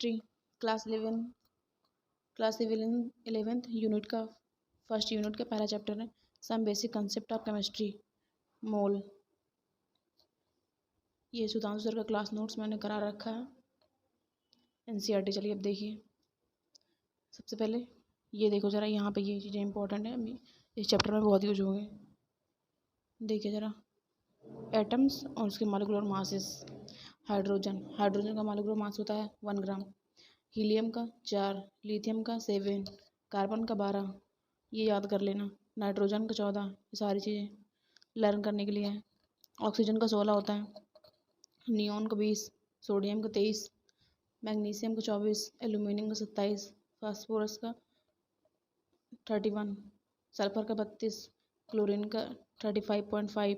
Chemistry class 11th unit का first unit का पहला चैप्टर है some basic concept of chemistry mole. ये सुधांशु सर का क्लास नोट्स मैंने करा रखा है एनसीईआरटी। चलिए अब देखिए, सबसे पहले ये देखो ज़रा, यहाँ पे ये चीज़ें इंपॉर्टेंट है, अभी इस चैप्टर में बहुत यूज होंगे। देखिए ज़रा, एटम्स और उसके मॉलिक्यूलर मासेस। हाइड्रोजन का मॉलिक्यूलर मास होता है 1 ग्राम, हीलियम का 4, लिथियम का 7, कार्बन का 12, ये याद कर लेना, नाइट्रोजन का 14। ये सारी चीज़ें लर्न करने के लिए है। ऑक्सीजन का 16 होता है, नियॉन का 20, सोडियम का 23, मैग्नीशियम का 24, एल्यूमिनियम का 27, फास्फोरस का 31, सल्फर का 32, क्लोरीन का 35.5,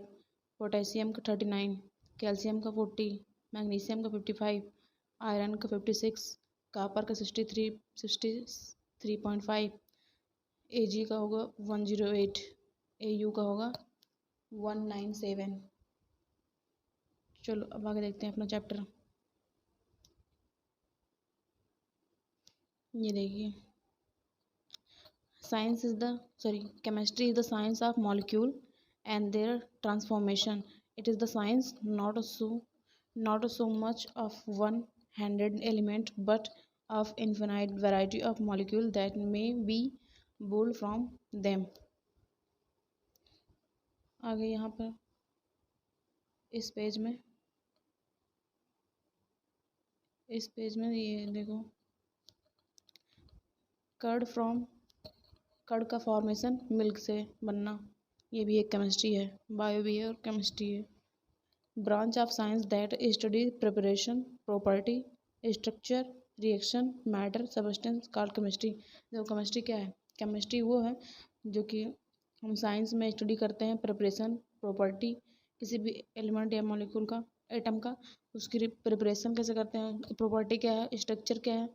पोटेशियम का 39, कैल्शियम का 40, मैग्नीशियम का 55, आयरन का 56, कॉपर का 63.5, Ag का होगा 108, Au का होगा 197। चलो अब आगे देखते हैं अपना चैप्टर। ये देखिए, chemistry is the science of molecule and their transformation. It is the science not so much of one-handed element but of infinite variety of molecules that may be pulled from them. आगे यहाँ पर इस page में ये देखो, curd का formation milk से बनना, ये भी एक केमिस्ट्री है, बायो भी है और केमिस्ट्री है। Branch of science that study preparation property structure reaction matter substance called chemistry. देखो केमिस्ट्री क्या है, केमिस्ट्री वो है जो कि हम साइंस में स्टडी करते हैं प्रिपरेशन प्रॉपर्टी किसी भी एलिमेंट या मॉलिक्यूल का, एटम का, उसकी प्रिपरेशन कैसे करते हैं, प्रॉपर्टी क्या है, स्ट्रक्चर क्या है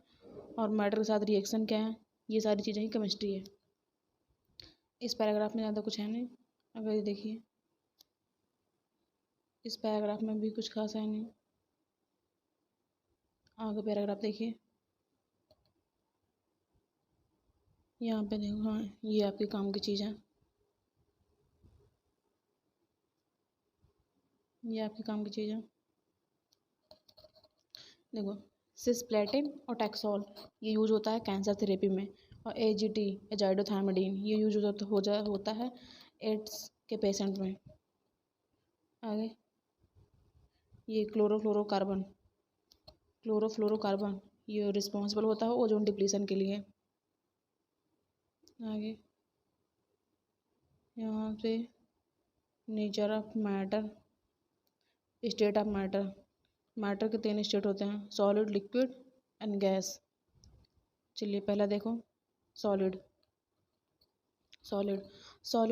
और मैटर के साथ रिएक्शन क्या है, ये सारी चीज़ें ही केमिस्ट्री है। इस पैराग्राफ में ज़्यादा कुछ है नहीं। अगर ये देखिए, इस पैराग्राफ में भी कुछ खास है नहीं। आगे पैराग्राफ देखिए, यहाँ पे देखो, हाँ ये आपके काम की चीज़ है, ये आपके काम की चीज़ है। देखो, सिस्प्लेटिन और टैक्सोल ये यूज होता है कैंसर थेरेपी में, और एजीटी एजाइडोथायमिडीन ये यूज होता है एड्स के पेशेंट में। आगे ये क्लोरोफ्लोरोकार्बन ये रिस्पॉन्सिबल होता है ओजोन डिप्लीशन के लिए। आगे यहाँ पे nature of matter, state of matter. Matter के 3 स्टेट होते हैं, सॉलिड, लिक्विड एंड गैस। चलिए पहला देखो, solid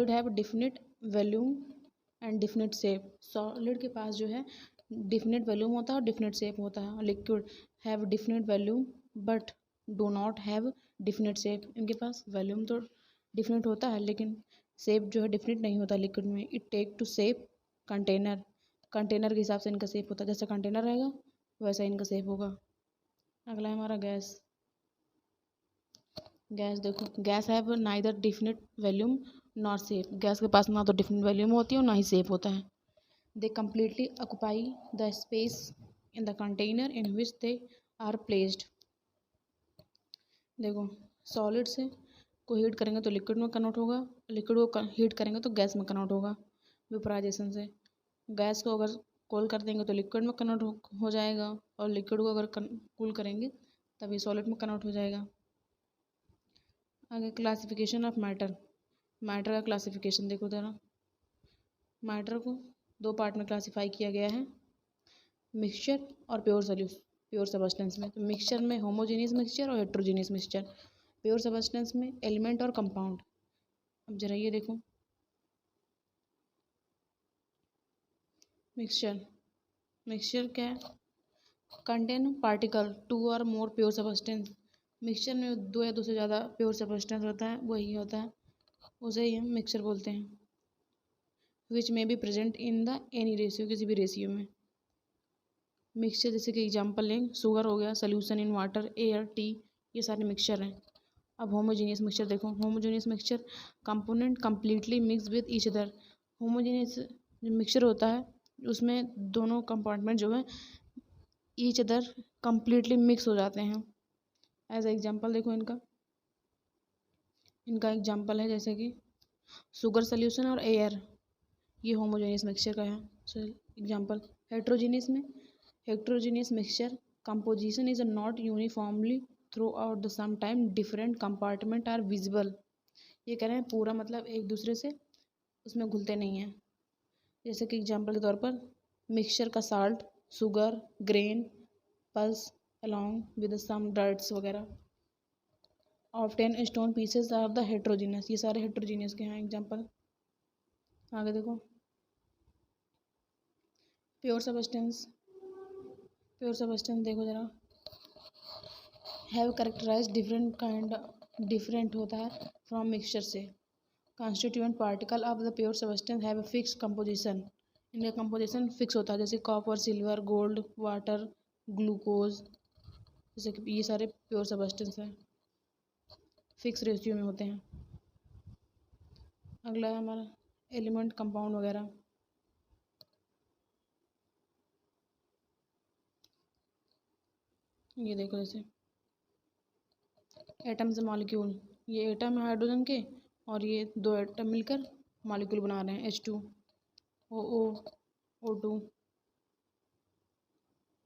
have definite volume and definite shape. Solid के पास जो है डिफिनिट वॉल्यूम होता है और डिफिनिट शेप होता है। Liquid have definite volume but do not have definite shape. इनके पास वॉल्यूम तो डिफिनिट होता है लेकिन शेप जो है डिफिनिट नहीं होता लिक्विड में। It take to shape container के हिसाब से इनका शेप होता है, जैसा कंटेनर रहेगा वैसा इनका शेप होगा। अगला है हमारा गैस देखो, guys have neither definite volume nor shape. Gas के पास ना तो डिफिनिट वॉल्यूम होती है और ना ही शेप होता है। They completely occupy the space in the container in which they are placed. देखो, सॉलिड से को हीट करेंगे तो लिक्विड में कन्वर्ट होगा, लिक्विड को हीट करेंगे तो गैस में कन्वर्ट होगा वेपोराइजेशन से। गैस को अगर कोल कर देंगे तो लिक्विड में कन्वर्ट हो जाएगा, और लिक्विड को अगर कूल करेंगे तभी सॉलिड में कन्वर्ट हो जाएगा। आगे क्लासिफिकेशन ऑफ मैटर का क्लासिफिकेशन देखो ज़रा। मैटर को 2 पार्ट में क्लासीफाई किया गया है, मिक्सचर और प्योर सबस्टेंस में। तो मिक्सचर में होमोजीनियस मिक्सचर और हेट्रोजीनियस मिक्सचर, प्योर सबस्टेंस में एलिमेंट और कंपाउंड। अब जरा ये देखो, मिक्सचर क्या है, कंटेन पार्टिकल 2 और मोर प्योर सबस्टेंस। मिक्सचर में 2 या 2 से ज़्यादा प्योर सबस्टेंस होता है, वही होता है, उसे ही हम मिक्सचर बोलते हैं। विच में be present in the any ratio, किसी भी रेशियो में। मिक्सचर जैसे कि एग्जांपल लें, शुगर हो गया, solution in water, air, T, ये सारे मिक्सचर हैं। अब होमोजेनियस मिक्सचर देखो, homogeneous mixture component completely mix with each other. Homogeneous जो मिक्सचर होता है उसमें दोनों कंपार्टमेंट जो है ईच अदर कम्प्लीटली मिक्स हो जाते हैं। एज एग्जांपल देखो इनका एग्जांपल है जैसे कि शुगर सोल्यूशन और एयर, ये होमोजेनियस मिक्सचर का है। So example heterogeneous mixture composition is not uniformly throughout the sometime different compartment are visible। ये कह रहे हैं पूरा मतलब एक दूसरे से उसमें घुलते नहीं हैं। जैसे कि एग्जांपल के तौर पर मिक्सचर का salt, sugar, grain, pulse along with some dirts वगैरह। Often stone pieces are the heterogeneous, ये सारे हेट्रोजीनियस के हैं एग्जांपल। आगे देखो प्योर सबस्टेंस देखो ज़रा, हैव कैरेक्टराइज डिफरेंट होता है फ्रॉम मिक्सचर से। Constituent particle of the pure substance have a fix composition, इनका कंपोजिशन फिक्स होता है जैसे copper, silver, gold, water, glucose, जैसे कि ये सारे प्योर सबस्टेंस हैं, फिक्स रेशियो में होते हैं। अगला है हमारा एलिमेंट कंपाउंड वगैरह। ये देखो जैसे एटम से मॉलिक्यूल, ये एटम है हाइड्रोजन के और ये दो एटम मिलकर मॉलिक्यूल बना रहे हैं H2O, O2।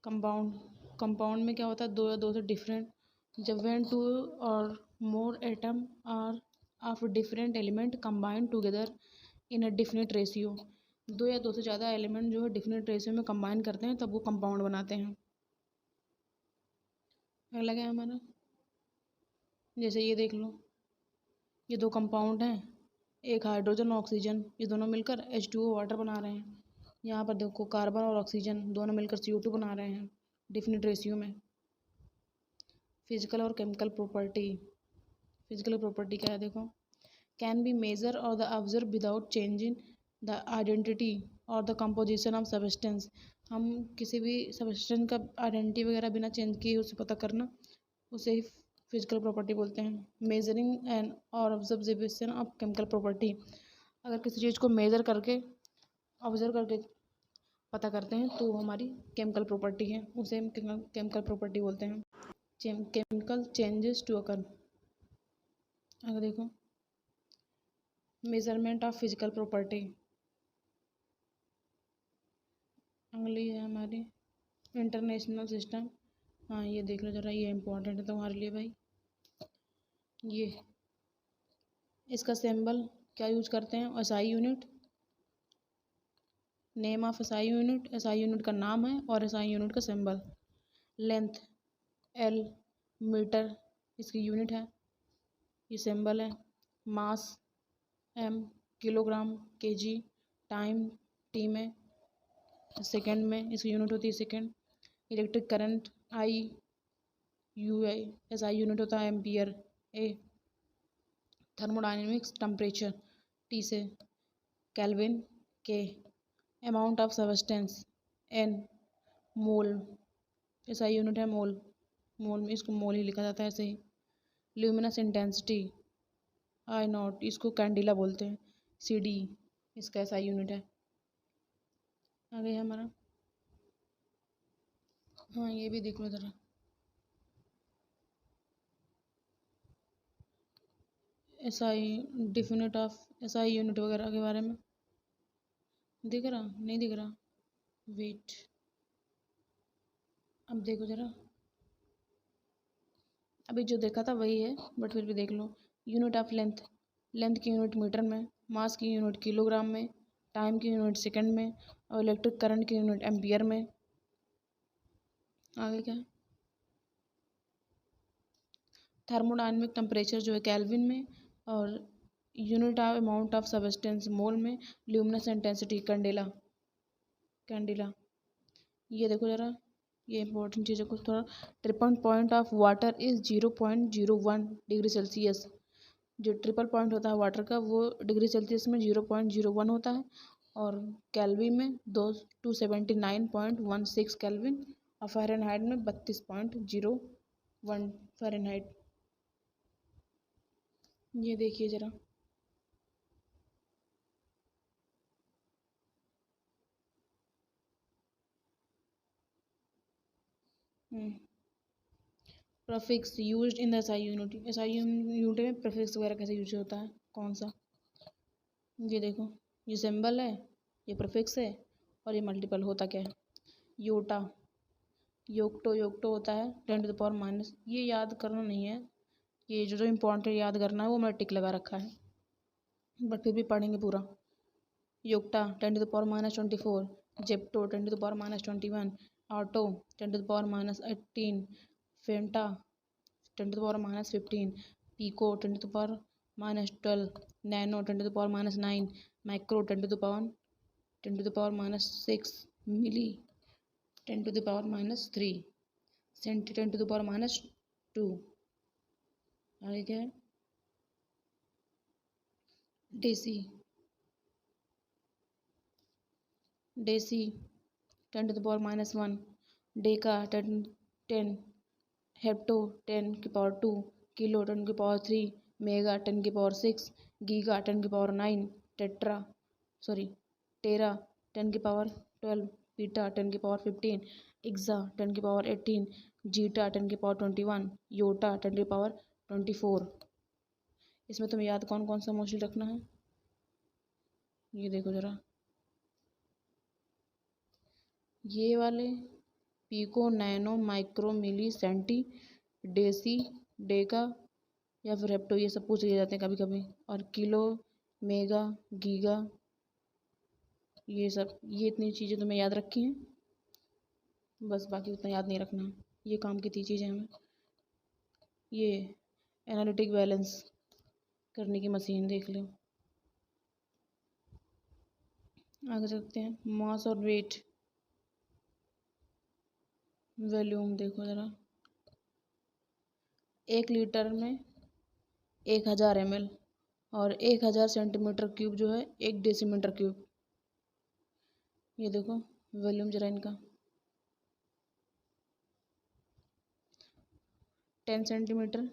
कंपाउंड में क्या होता है, दो या दो से डिफरेंट, जब व्हेन टू और more atom are of different element combine together in a definite ratio, दो या दो से ज़्यादा एलिमेंट जो है डिफिनिट रेशियो में कंबाइन करते हैं तब वो कंपाउंड बनाते हैं। अगला क्या है हमारा, जैसे ये देख लो, ये दो कंपाउंड हैं, एक हाइड्रोजन और ऑक्सीजन, ये दोनों मिलकर H2O वाटर बना रहे हैं। यहाँ पर देखो कार्बन और ऑक्सीजन दोनों मिलकर CO2 बना रहे हैं डिफिनिट रेशियो में। फिजिकल और केमिकल प्रॉपर्टी क्या है देखो, कैन बी मेजर और the observe without changing the identity और द कंपोजिशन ऑफ सबस्टेंस। हम किसी भी सबस्टेंस का आइडेंटिटी वगैरह बिना चेंज किए उसे पता करना, उसे ही फिजिकल प्रॉपर्टी बोलते हैं। मेजरिंग एंड और ऑब्जर्वेशन ऑफ केमिकल प्रॉपर्टी, अगर किसी चीज़ को मेजर करके ऑब्जर्व करके पता करते हैं तो हमारी केमिकल प्रॉपर्टी है, उसे हम केमिकल प्रॉपर्टी बोलते हैं। केमिकल चेंजेस टू अकर, अगर देखो मेजरमेंट ऑफ फिजिकल प्रॉपर्टी। अगली है हमारी इंटरनेशनल सिस्टम। हाँ ये देख लो ज़रा, ये इम्पोर्टेंट है तुम्हारे लिए भाई। ये इसका सिंबल क्या यूज करते हैं, SI unit, name of SI unit, SI unit का नाम है और SI यूनिट का सिंबल। लेंथ L, मीटर इसकी यूनिट है, ये सिंबल है। मास M, kilogram kg, time T में, सेकेंड में इसकी यूनिट होती है second. Electric current I, UI, SI unit होता है ampere A। Thermodynamics temperature T से, kelvin K, amount of substance N, mole, SI unit है मोल में इसको मोल ही लिखा जाता है ऐसे ही। ल्यूमिनस इंटेंसिटी I0, इसको कैंडिला बोलते हैं। CD इसका SI यूनिट है। आगे है हमारा, हाँ ये भी देख लो ज़रा, SI definite of SI unit वगैरह के बारे में दिख रहा, नहीं दिख रहा, वेट, अब देखो ज़रा, अभी जो देखा था वही है बट फिर भी देख लो। यूनिट ऑफ लेंथ की यूनिट मीटर में, मास की यूनिट किलोग्राम में, टाइम की यूनिट सेकंड में और इलेक्ट्रिक करंट की यूनिट एम्पियर में। आगे क्या है, थर्मोडायनेमिक टेम्परेचर जो है केल्विन में और unit of amount of substance mole में। Luminous intensity candela. ये देखो ज़रा, ये इंपॉर्टेंट चीज़ है कुछ थोड़ा। Triple point of water is 0.01 degree Celsius. जो ट्रिपल पॉइंट होता है वाटर का वो डिग्री सेल्सियस में 0.01 होता है और केल्विन में 279.16 केल्विन और फ़ारेनहाइट में 32.01 फ़ारेनहाइट। ये देखिए ज़रा, prefix used in the SI unit. SI unit में प्रफिक्स वगैरह कैसे यूज होता है, कौन सा? ये देखो, ये सिंबल है, ये प्रफिक्स है, और ये मल्टीपल होता क्या है? योटा, योक्टो, योक्टो होता है 10 टू द पावर माइनस, ये याद करना नहीं है, ये जो इम्पोर्टेंट याद करना है वो मैंने टिक लगा रखा है, बट फिर भी पढ़ेंगे पूरा। Yocto 10 to the power minus 24, zepto 10 to the power minus 21, atto 10 to the power minus 18, femto 10 to the power minus 15, pico 10 to the power minus 12, nano 10 to the power minus 9, micro 10 to the power minus 6, milli 10 to the power minus 3, centi 10 to the power minus 2। आगे क्या है? Deci, deci 10 to the power minus 1, deca 10, hecto 10 की power 2, kilo 10 की power 3, mega 10 की power 6, giga 10 की power 9, टेरा 10 की power 12, पीटा 10 की पावर 15, इग्जा 10 की पावर 18, जीटा 10 की पावर 21, योटा 10 की पावर 24। इसमें तुम्हें याद कौन कौन सा मोस्टली रखना है, ये देखो ज़रा, ये वाले पीको, नैनो, माइक्रो, मिली, सेंटी, डेसी, डेका या फिर हेप्टो, ये सब पूछ लिए जाते हैं कभी कभी, और किलो, मेगा, गीगा, ये सब, ये इतनी चीज़ें तुम्हें याद रखी हैं बस, बाकी उतना याद नहीं रखना, ये काम की थी चीज़ें हमें। ये एनालिटिक बैलेंस करने की मशीन देख लो। आगे चलते हैं, मास और वेट, वॉल्यूम देखो ज़रा, 1 लीटर में 1000 ml और 1000 सेंटीमीटर क्यूब जो है 1 डेसीमीटर क्यूब। ये देखो वॉल्यूम जरा इनका, 10 centimetre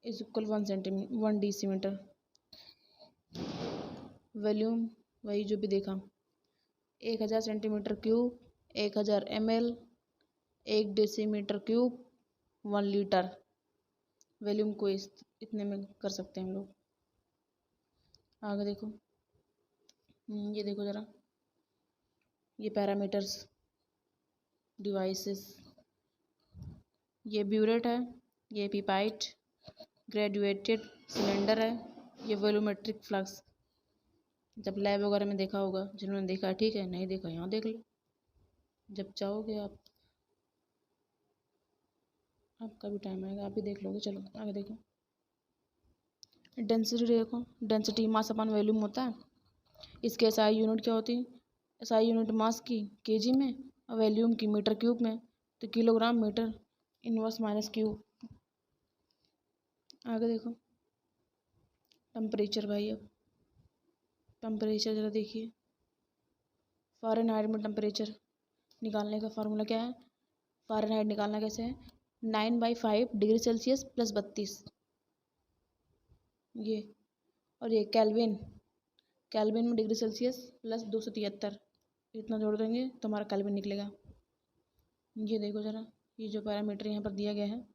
is equal 1 decimetre. Volume वही जो भी देखा, 1000 centimetre cube, 1000 ml, 1 decimetre cube, 1 litre. Volume को इतने में कर सकते हैं हम लोग। आगे देखो, ये देखो ज़रा, ये पैरामीटर्स, डिवाइसेस, ये ब्यूरेट है, ये पीपाइट, ग्रेजुएटेड सिलेंडर है, ये वॉल्यूमेट्रिक फ्लक्स। जब लैब वगैरह में देखा होगा, जिन्होंने देखा ठीक है, नहीं देखा यहाँ देख लो, जब चाहोगे आपका भी टाइम आएगा, आप भी देख लोगे। चलो आगे देखो, डेंसिटी देखो, डेंसिटी मास अपन वॉल्यूम होता है, इसके एसआई यूनिट क्या होती है? एसआई यूनिट मास की केजी में और वॉल्यूम की मीटर क्यूब में, तो kilogram metre inverse minus cube. आगे देखो, टेम्परेचर भाई, अब टेम्परेचर ज़रा देखिए, फ़ारेनहाइट में टेम्परेचर निकालने का फार्मूला क्या है? फ़ारेनहाइट निकालना कैसे है? 9/5 डिग्री सेल्सियस प्लस 32, ये, और ये केल्विन, केल्विन में डिग्री सेल्सियस प्लस 273, इतना जोड़ देंगे तो हमारा केल्विन निकलेगा। ये देखो ज़रा, ये जो पैरामीटर यहाँ पर दिया गया है,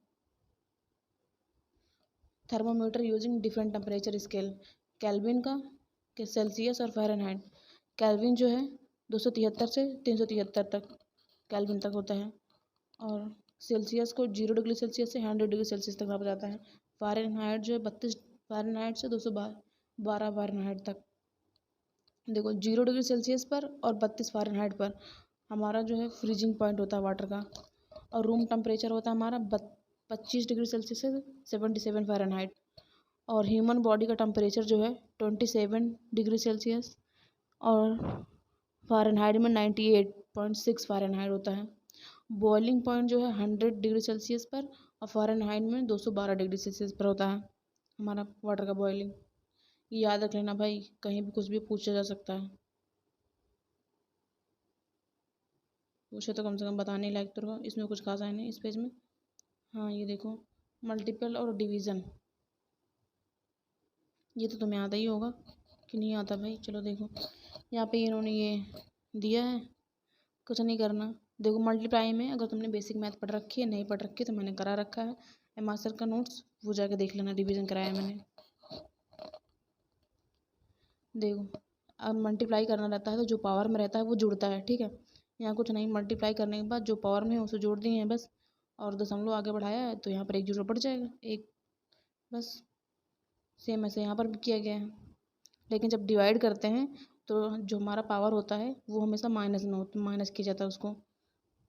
thermometer using different temperature scale, kelvin का, के सेल्सियस और फ़ारेनहाइट। केल्विन जो है 273 से 373 तक केल्विन तक होता है, और सेल्सियस को 0 डिग्री सेल्सियस से 100 डिग्री सेल्सियस तक नापा जाता है। फ़ारेनहाइट जो है 32 फ़ारेनहाइट से 212 फ़ारेनहाइट तक। देखो 0 डिग्री सेल्सियस पर और 32 फ़ारेनहाइट पर हमारा जो है फ्रीजिंग पॉइंट होता है वाटर का, और रूम टेम्परेचर होता है हमारा 25 डिग्री सेल्सियस से 77 फ़ारेनहाइट, और ह्यूमन बॉडी का टेम्परेचर जो है 27 डिग्री सेल्सियस और फ़ारेनहाइट में 98.6 फ़ारेनहाइट होता है। बॉइलिंग पॉइंट जो है 100 डिग्री सेल्सियस पर और फ़ारेनहाइट में 212 डिग्री सेल्सियस पर होता है हमारा वाटर का बॉइलिंग। ये याद रख लेना भाई, कहीं भी कुछ भी पूछा जा सकता है। पूछे तो कम से कम बताने लायक तो रहो। इसमें कुछ खास है नहीं इस पेज में। हाँ ये देखो, मल्टीपल और डिवीज़न, ये तो तुम्हें आता ही होगा कि नहीं आता भाई। चलो देखो, यहाँ पे इन्होंने ये दिया है, कुछ नहीं करना। देखो मल्टीप्लाई में अगर तुमने बेसिक मैथ पढ़ रखी है, नहीं पढ़ रखी है तो मैंने करा रखा है मास्टर का नोट्स, वो जाके देख लेना, डिवीज़न कराया मैंने। देखो अब मल्टीप्लाई करना रहता है तो जो पावर में रहता है वो जुड़ता है, ठीक है। यहाँ कुछ नहीं, मल्टीप्लाई करने के बाद जो पावर में है उसे जोड़ दिए हैं बस, और दशमलव आगे बढ़ाया है तो यहाँ पर एक जीरो बढ़ जाएगा, एक, बस। सेम ऐसे यहाँ पर भी किया गया है। लेकिन जब डिवाइड करते हैं तो जो हमारा पावर होता है वो हमेशा माइनस में होता, माइनस किया जाता है उसको।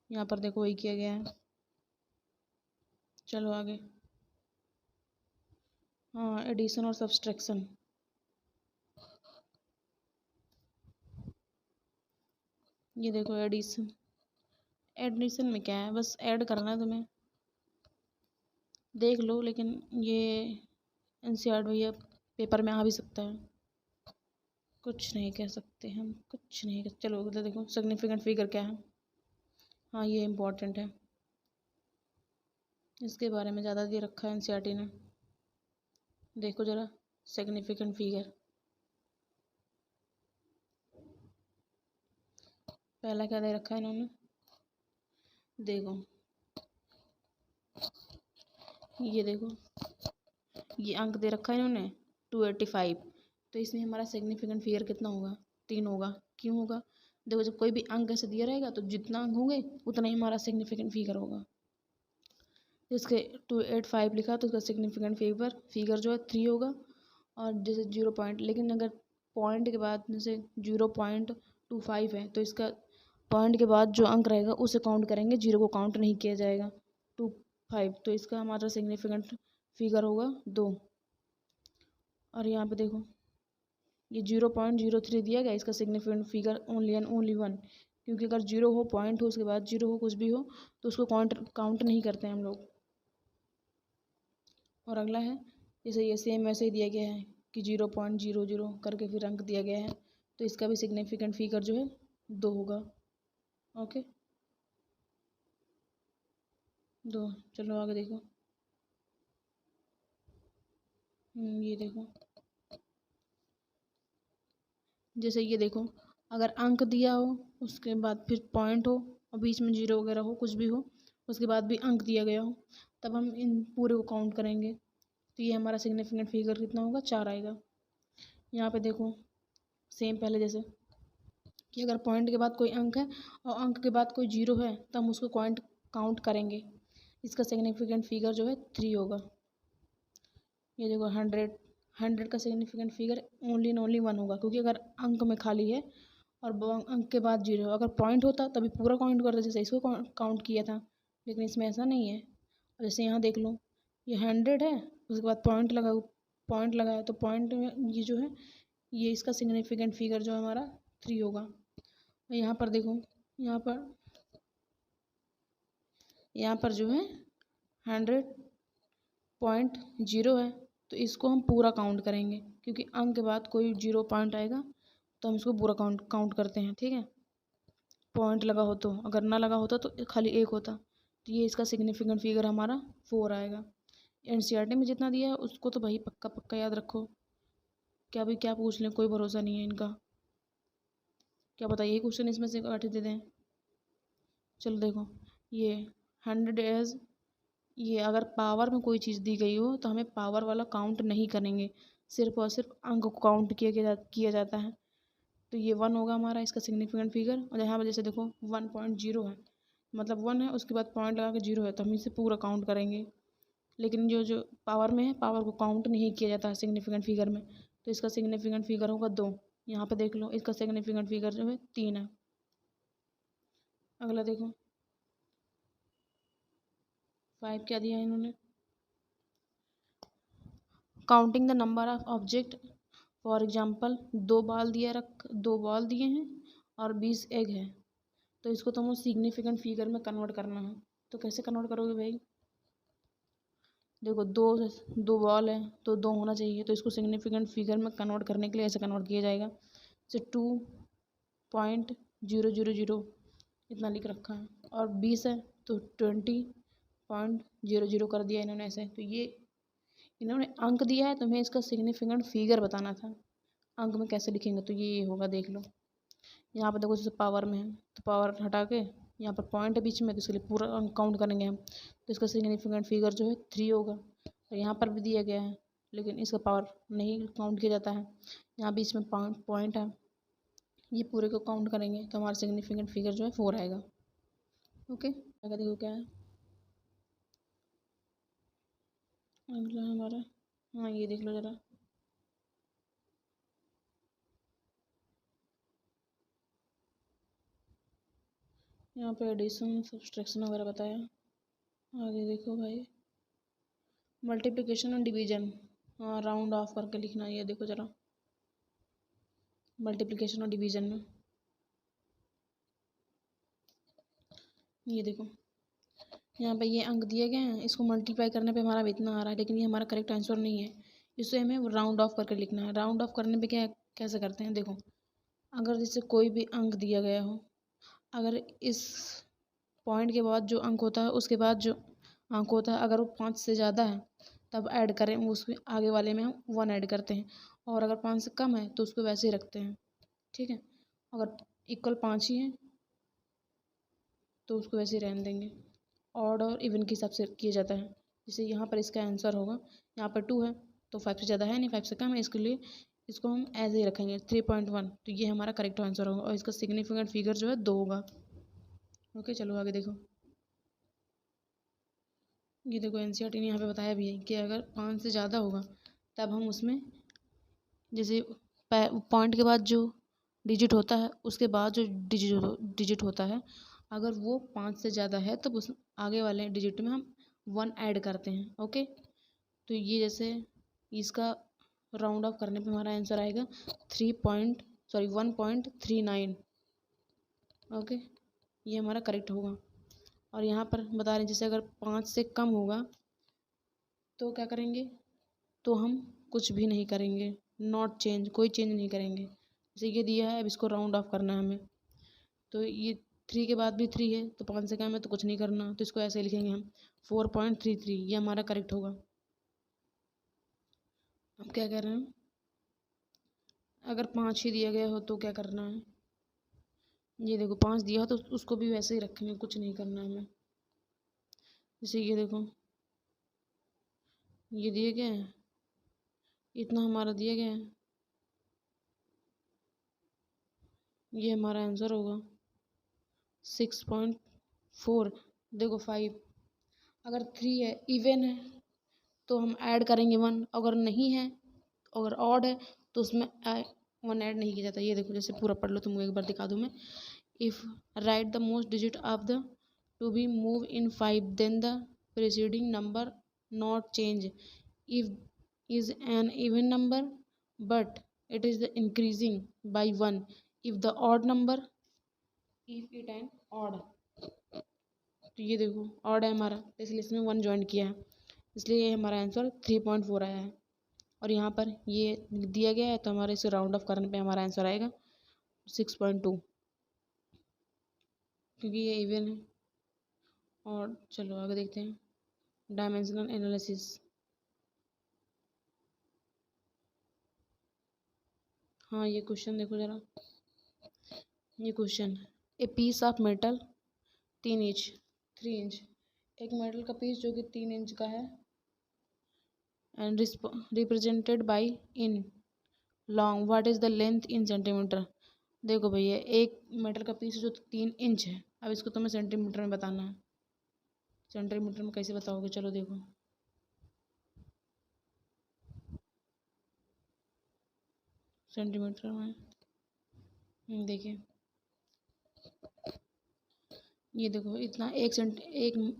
यहाँ पर देखो वही किया गया है। चलो आगे। हाँ, एडिशन और सब्सट्रैक्शन। ये देखो एडिशन, एडिशन में क्या है, बस ऐड करना है तुम्हें, देख लो। लेकिन ये एनसीईआरटी भैया पेपर में आ भी सकता है, कुछ नहीं कह सकते हम, कुछ नहीं कह। चलो उधर देखो, सिग्निफिकेंट फिगर क्या है। हाँ ये इम्पोर्टेंट है, इसके बारे में ज़्यादा दे रखा है एनसीईआरटी ने। देखो ज़रा सिग्निफिकेंट फिगर, पहला क्या दे रखा है इन्होंने, देखो ये देखो, ये अंक दे रखा है इन्होंने 285, तो इसमें हमारा सिग्निफिकेंट फिगर कितना होगा, 3 होगा। क्यों होगा, देखो जब कोई भी अंक ऐसे दिया रहेगा तो जितना अंक होंगे उतना ही हमारा सिग्निफिकेंट फिगर होगा। इसके 285 लिखा तो उसका सिग्निफिकेंट फिगर जो है 3 होगा। और जैसे 0 पॉइंट, लेकिन अगर पॉइंट के बाद जैसे 0.25 है तो इसका पॉइंट के बाद जो अंक रहेगा उसे काउंट करेंगे, 0 को काउंट नहीं किया जाएगा। 25, तो इसका हमारा सिग्निफिकेंट फिगर होगा 2। और यहाँ पे देखो ये 0.03 दिया गया, इसका significant figure only and only 1, क्योंकि अगर 0 हो, पॉइंट हो, उसके बाद 0 हो, कुछ भी हो तो उसको काउंट नहीं करते हैं हम लोग। और अगला है जैसे ये सेम वैसे ही दिया गया है कि 0.00 करके फिर अंक दिया गया है, तो इसका भी सिग्निफिकेंट फिगर जो है 2 होगा। ओके 2। चलो आगे देखो। ये देखो, जैसे ये देखो, अगर अंक दिया हो उसके बाद फिर पॉइंट हो और बीच में 0 वगैरह हो, कुछ भी हो, उसके बाद भी अंक दिया गया हो, तब हम इन पूरे को काउंट करेंगे। तो ये हमारा सिग्निफिकेंट फिगर कितना होगा, 4 आएगा। यहाँ पे देखो सेम पहले जैसे कि अगर पॉइंट के बाद कोई अंक है और अंक के बाद कोई 0 है तो हम उसको काउंट करेंगे। इसका सिग्निफिकेंट फिगर जो है 3 होगा। ये देखो 100 का significant figure only and only 1 होगा, क्योंकि अगर अंक में खाली है और अंक के बाद 0 है, अगर पॉइंट होता तभी पूरा काउंट करते, जैसे इसको काउंट किया था, लेकिन इसमें ऐसा नहीं है। जैसे यहाँ देख लो, ये 100 है, उसके बाद पॉइंट लगाया तो पॉइंट में ये जो है, ये इसका सिग्निफिकेंट फिगर जो है हमारा 3 होगा। यहाँ पर देखो, यहाँ पर जो है 100.0 है, तो इसको हम पूरा काउंट करेंगे, क्योंकि अंक के बाद कोई 0 पॉइंट आएगा तो हम इसको पूरा काउंट करते हैं, ठीक है। पॉइंट लगा हो तो, अगर ना लगा होता तो खाली 1 होता, तो ये इसका सिग्निफिकेंट फिगर हमारा 4 आएगा। एनसीईआरटी में जितना दिया है उसको तो भाई पक्का पक्का याद रखो, क्या भाई क्या पूछ लें, कोई भरोसा नहीं है इनका, क्या पता यही क्वेश्चन इसमें से काट दे दें। चलो देखो, ये 100 एज, ये अगर पावर में कोई चीज़ दी गई हो तो हमें पावर वाला काउंट नहीं करेंगे, सिर्फ और सिर्फ अंक को काउंट किया जाता है। तो ये 1 होगा हमारा इसका सिग्निफिकेंट फिगर। और यहाँ पर जैसे देखो 1.0 है, मतलब 1 है, उसके बाद पॉइंट लगा के 0 है, तो हम इसे पूरा काउंट करेंगे। लेकिन जो पावर में है, पावर को काउंट नहीं किया जाता है सिग्निफिकेंट फिगर में, तो इसका सिग्निफिकेंट फिगर होगा 2। यहाँ पे देख लो, इसका सिग्निफिकेंट फिगर जो है 3 है। अगला देखो 5 क्या दिया है इन्होंने, counting the number of object, for example 2 ball दिए हैं और 20 एग है, तो इसको तुमको सिग्निफिकेंट फिगर में कन्वर्ट करना है। तो कैसे कन्वर्ट करोगे भाई, देखो दो बॉल है तो 2 होना चाहिए, तो इसको सिग्निफिकेंट फिगर में कन्वर्ट करने के लिए ऐसे कन्वर्ट किया जाएगा। जैसे 2.000, इतना लिख रखा है। और 20 है तो 20.00 कर दिया इन्होंने ऐसे। तो ये इन्होंने अंक दिया है, तुम्हें इसका सिग्निफिकेंट फिगर बताना था। अंक में कैसे लिखेंगे, तो ये होगा, देख लो। यहाँ पर देखो जैसे पावर में है तो पावर हटा के यहाँ पर पॉइंट है बीच में, तो इसके लिए पूरा अंक काउंट करेंगे हम। तो इसका सिग्निफिकेंट फिगर जो है 3 होगा। और यहाँ पर भी दिया गया है लेकिन इसका पावर नहीं काउंट किया जाता है। यहाँ बीच में पॉइंट है, ये पूरे को काउंट करेंगे तो हमारा सिग्निफिकेंट फिगर जो है 4 आएगा। ओके, अगर देखो क्या है अगला हमारा। हाँ ये देख लो ज़रा, यहाँ पे एडिशन सब्सट्रैक्शन वगैरह बताया। आगे देखो भाई, मल्टीप्लिकेशन और डिवीजन, हाँ राउंड ऑफ करके लिखना। ये देखो ज़रा, मल्टीप्लिकेशन और डिवीजन में ये देखो, यहाँ पे ये अंक दिए गए हैं, इसको मल्टीप्लाई करने पे हमारा इतना आ रहा है, लेकिन ये हमारा करेक्ट आंसर नहीं है। इसे हमें राउंड ऑफ करके लिखना है। राउंड ऑफ करने पे क्या कैसे करते हैं, देखो, अगर जैसे कोई भी अंक दिया गया हो, अगर इस पॉइंट के बाद जो अंक होता है उसके बाद जो अंक होता है अगर वो 5 से ज़्यादा है तब ऐड करें, उसके आगे वाले में हम 1 ऐड करते हैं। और अगर 5 से कम है तो उसको वैसे ही रखते हैं, ठीक है। अगर इक्वल 5 ही है तो उसको वैसे ही रहने देंगे। ऑड और इवन के हिसाब से किया जाता है। जैसे यहाँ पर इसका आंसर होगा, यहाँ पर 2 है तो 5 से ज़्यादा है नहीं, 5 से कम है, इसके लिए इसको हम ऐसे ही रखेंगे 3.1। तो ये हमारा करेक्ट आंसर होगा और इसका सिग्निफिकेंट फिगर जो है 2 होगा। ओके चलो आगे देखो, ये देखो एनसीईआरटी ने यहाँ पे बताया भी है कि अगर 5 से ज़्यादा होगा तब हम उसमें जैसे पॉइंट के बाद जो डिजिट होता है उसके बाद जो डिजिट होता है, अगर वो 5 से ज़्यादा है तब उस आगे वाले डिजिट में हम 1 ऐड करते हैं। ओके, तो ये जैसे इसका राउंड ऑफ करने पे हमारा आंसर आएगा 1.39। ओके, ये हमारा करेक्ट होगा। और यहाँ पर बता रहे हैं जैसे अगर 5 से कम होगा तो क्या करेंगे, तो हम कुछ भी नहीं करेंगे, नॉट चेंज, कोई चेंज नहीं करेंगे। जैसे ये दिया है, अब इसको राउंड ऑफ करना है हमें, तो ये 3 के बाद भी 3 है तो 5 से कम है तो कुछ नहीं करना, तो इसको ऐसे लिखेंगे हम 4.33। ये हमारा करेक्ट होगा। अब क्या कर रहे हैं, अगर 5 ही दिया गया हो तो क्या करना है, ये देखो 5 दिया हो तो उसको भी वैसे ही रखेंगे, कुछ नहीं करना हमें। जैसे ये देखो, ये दिए गए हैं, इतना हमारा दिया गया है, ये हमारा आंसर होगा 6.4। देखो 5, अगर 3 है इवन है तो हम ऐड करेंगे 1, अगर नहीं है, अगर ऑड है तो उसमें 1 ऐड नहीं किया जाता। ये देखो जैसे पूरा पढ़ लो, तुमको एक बार दिखा दूँ मैं। If right the most digit of the to be move in 5 then the preceding number not change if is an even number but it is the increasing by 1 if the odd number if it an odd। तो ये देखो odd है हमारा, इसलिए इसमें 1 join किया है, इसलिए ये हमारा आंसर 3.4 आया है। और यहाँ पर ये दिया गया है तो हमारे इसे राउंड ऑफ करने पे हमारा आंसर आएगा 6.2, क्योंकि ये इवन है। और चलो आगे देखते हैं, डायमेंशनल एनालिसिस। हाँ ये क्वेश्चन देखो ज़रा, ये question, a piece of metal 3 inch 3 inch, एक मेटल का पीस जो कि 3 इंच का है and represented by in long, what is the length in centimetre. देखो भैया एक मेटल का पीस जो 3 इंच है, अब इसको तुम्हें सेंटीमीटर में बताना है। सेंटीमीटर में कैसे बताओगे, चलो देखो, सेंटीमीटर में देखिए, ये देखो इतना एक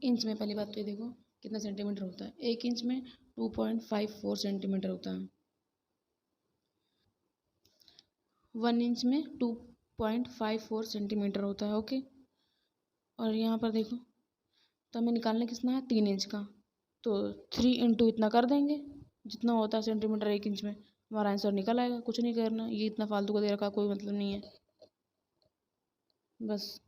इंच में, पहली बात तो ये देखो कितना सेंटीमीटर होता है, एक इंच में 2.54 सेंटीमीटर होता है, 1 इंच में 2.54 सेंटीमीटर होता है। ओके, और यहाँ पर देखो तो हमें निकालना कितना है 3 इंच का, तो 3 इंटू इतना कर देंगे जितना होता है सेंटीमीटर 1 इंच में, हमारा आंसर निकल आएगा। कुछ नहीं करना, ये इतना फालतू का दे रखा, कोई मतलब नहीं है, बस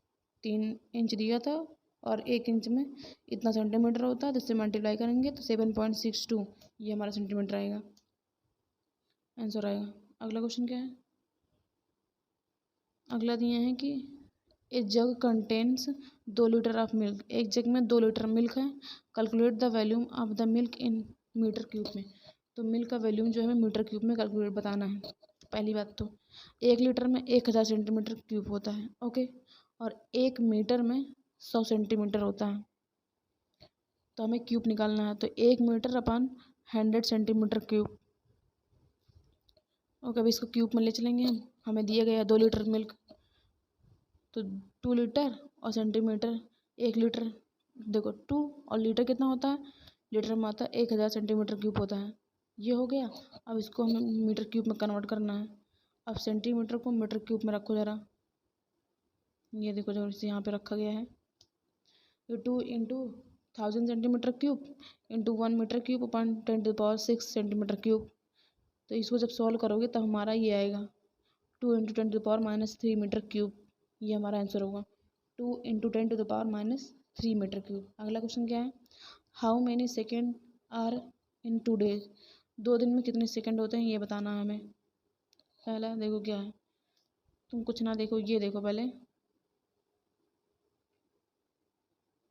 3 इंच दिया था और 1 इंच में इतना सेंटीमीटर होता है, तो इससे मल्टीप्लाई करेंगे तो 7.62 ये हमारा सेंटीमीटर आएगा, आंसर आएगा। अगला क्वेश्चन क्या है? अगला दिए हैं कि a jug contains 2 litre of milk, एक जग में 2 लीटर मिल्क है, calculate the volume of the milk in metre cube में। तो मिल्क का वॉल्यूम जो है हमें मीटर क्यूब में कैलकुलेट बताना है। पहली बात तो 1 लीटर में 1000 सेंटीमीटर क्यूब होता है, ओके, और 1 मीटर में 100 सेंटीमीटर होता है, तो हमें क्यूब निकालना है। तो 1 मीटर अपन 100 सेंटीमीटर क्यूब, ओके। अभी इसको क्यूब में ले चलेंगे हम, हमें दिया गया 2 लीटर मिल्क, तो 2 लीटर और सेंटीमीटर 1 लीटर, देखो 2 और लीटर कितना होता है, लीटर में आता है 1000 सेंटीमीटर क्यूब होता है, ये हो गया। अब इसको हमें मीटर क्यूब में कन्वर्ट करना है। अब सेंटीमीटर को मीटर क्यूब में रखो ज़रा, ये देखो जो इसे यहाँ पे रखा गया है, ये 2 into 1000 centimetre cube into 1 metre cube upon 10⁶ centimetre cube. तो इसको जब सॉल्व करोगे तब हमारा ये आएगा 2 इंटू 10⁻³ मीटर क्यूब, ये हमारा आंसर होगा 2 इंटू 10⁻³ मीटर क्यूब। अगला क्वेश्चन क्या है? How many second are in 2 days, 2 दिन में कितने सेकंड होते हैं ये बताना है हमें। पहला देखो क्या है, तुम कुछ ना देखो, ये देखो पहले,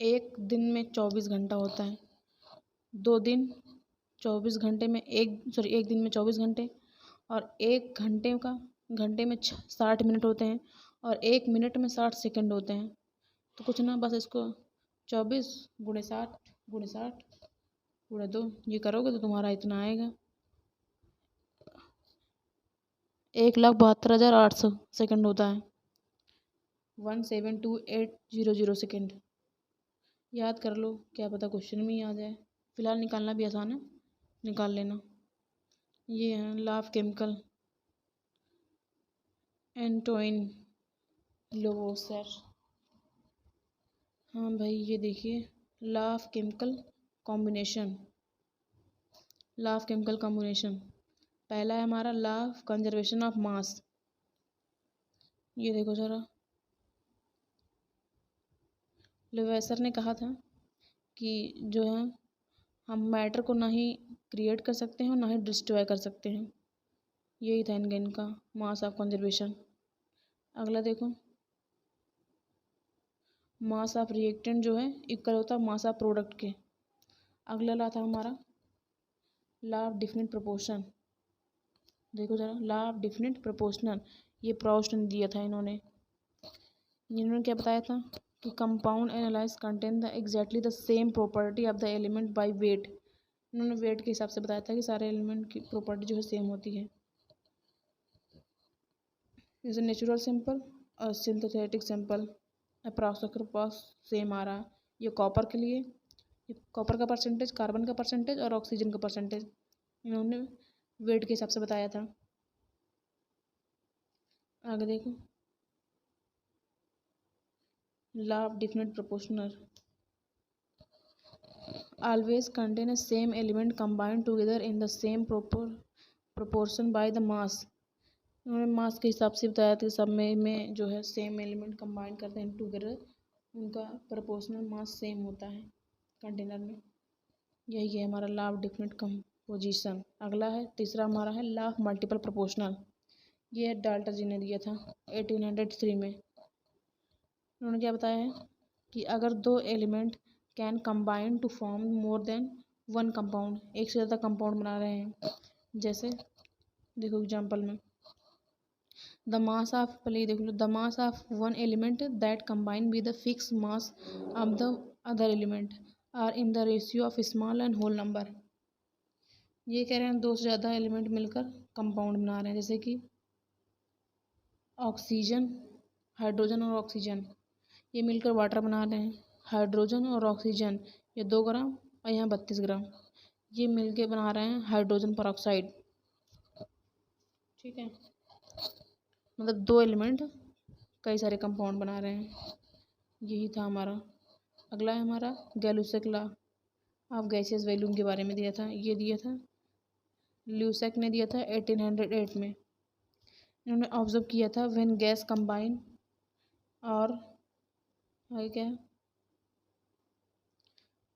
एक दिन में 24 घंटा होता है, 2 दिन 24 घंटे में एक दिन में 24 घंटे, और एक घंटे में 60 मिनट होते हैं, और 1 मिनट में 60 सेकंड होते हैं। तो कुछ ना, बस इसको 24 × 60 × 60 × 2 ये करोगे तो तुम्हारा इतना आएगा 1,72,800 सेकंड होता है, 172,800 सेकंड। याद कर लो, क्या पता क्वेश्चन में ही आ जाए। फिलहाल निकालना भी आसान है, निकाल लेना। ये है लॉ ऑफ केमिकल, एंटोइन लोवोसर। हाँ भाई, ये देखिए law of chemical combination, law of chemical combination. पहला है हमारा law of conservation of mass, ये देखो जरा, लोवेसर ने कहा था कि जो है हम मैटर को ना ही क्रिएट कर सकते हैं और ना ही डिस्ट्रॉय कर सकते हैं, यही था इनका मास ऑफ कंजर्वेशन। अगला देखो, मास ऑफ रिएक्टेंट जो है इक्वल होता है मास ऑफ प्रोडक्ट के। अगला लॉ था हमारा लॉ ऑफ डिफिनिट प्रोपोर्शन, देखो जरा, लॉ ऑफ डिफिनिट प्रोपोर्शनल, ये प्रोस्ट ने दिया था इन्होंने क्या बताया था कि compound analyse contain the exactly the same property of the element by weight. इन्होंने वेट के हिसाब से बताया था कि सारे एलिमेंट की प्रॉपर्टी जो है सेम होती है, जैसे नेचुरल सिंपल और सिंथेटिक सिंपल अप्रॉक्स सेम आ रहा है। ये कॉपर के लिए, ये कॉपर का परसेंटेज, कार्बन का परसेंटेज और ऑक्सीजन का परसेंटेज इन्होंने वेट के हिसाब से बताया था। आगे देखो, law of definite proportional, always contain a same element combined together in the same proportion by the mass। उन्होंने मास के हिसाब से बताया था, सब में जो है सेम एलिमेंट कंबाइन करते हैं टुगेदर, उनका प्रोपोर्शनल मास सेम होता है कंटेनर में। यही है हमारा लॉ ऑफ डिफिनिट कंपोजिशन। अगला है तीसरा हमारा है लॉ ऑफ मल्टीपल प्रोपोर्शनल, ये डाल्टन जी ने दिया था 1803 में। उन्होंने क्या बताया है कि अगर 2 element can combine to form more than 1 compound, एक से ज़्यादा कंपाउंड बना रहे हैं, जैसे देखो एग्जांपल में द मास ऑफ, पहले देख लो, the mass of 1 element that combine with the fix mass of the other element are in the ratio of small and whole number. ये कह रहे हैं 2 से ज़्यादा एलिमेंट मिलकर कंपाउंड बना रहे हैं, जैसे कि ऑक्सीजन, हाइड्रोजन और ऑक्सीजन, ये मिलकर वाटर बना रहे हैं। हाइड्रोजन और ऑक्सीजन ये 2 ग्राम और यहाँ 32 ग्राम, ये मिलके बना रहे हैं हाइड्रोजन परऑक्साइड, ठीक है। मतलब 2 एलिमेंट कई सारे कंपाउंड बना रहे हैं, यही था हमारा। अगला है हमारा गैलुसैक लॉ ऑफ गैसियस वॉल्यूम के बारे में दिया था, ये दिया था ल्यूसेक ने दिया था 1808 में। इन्होंने ऑब्जर्व किया था व्हेन गैस कंबाइन और आगे क्या है,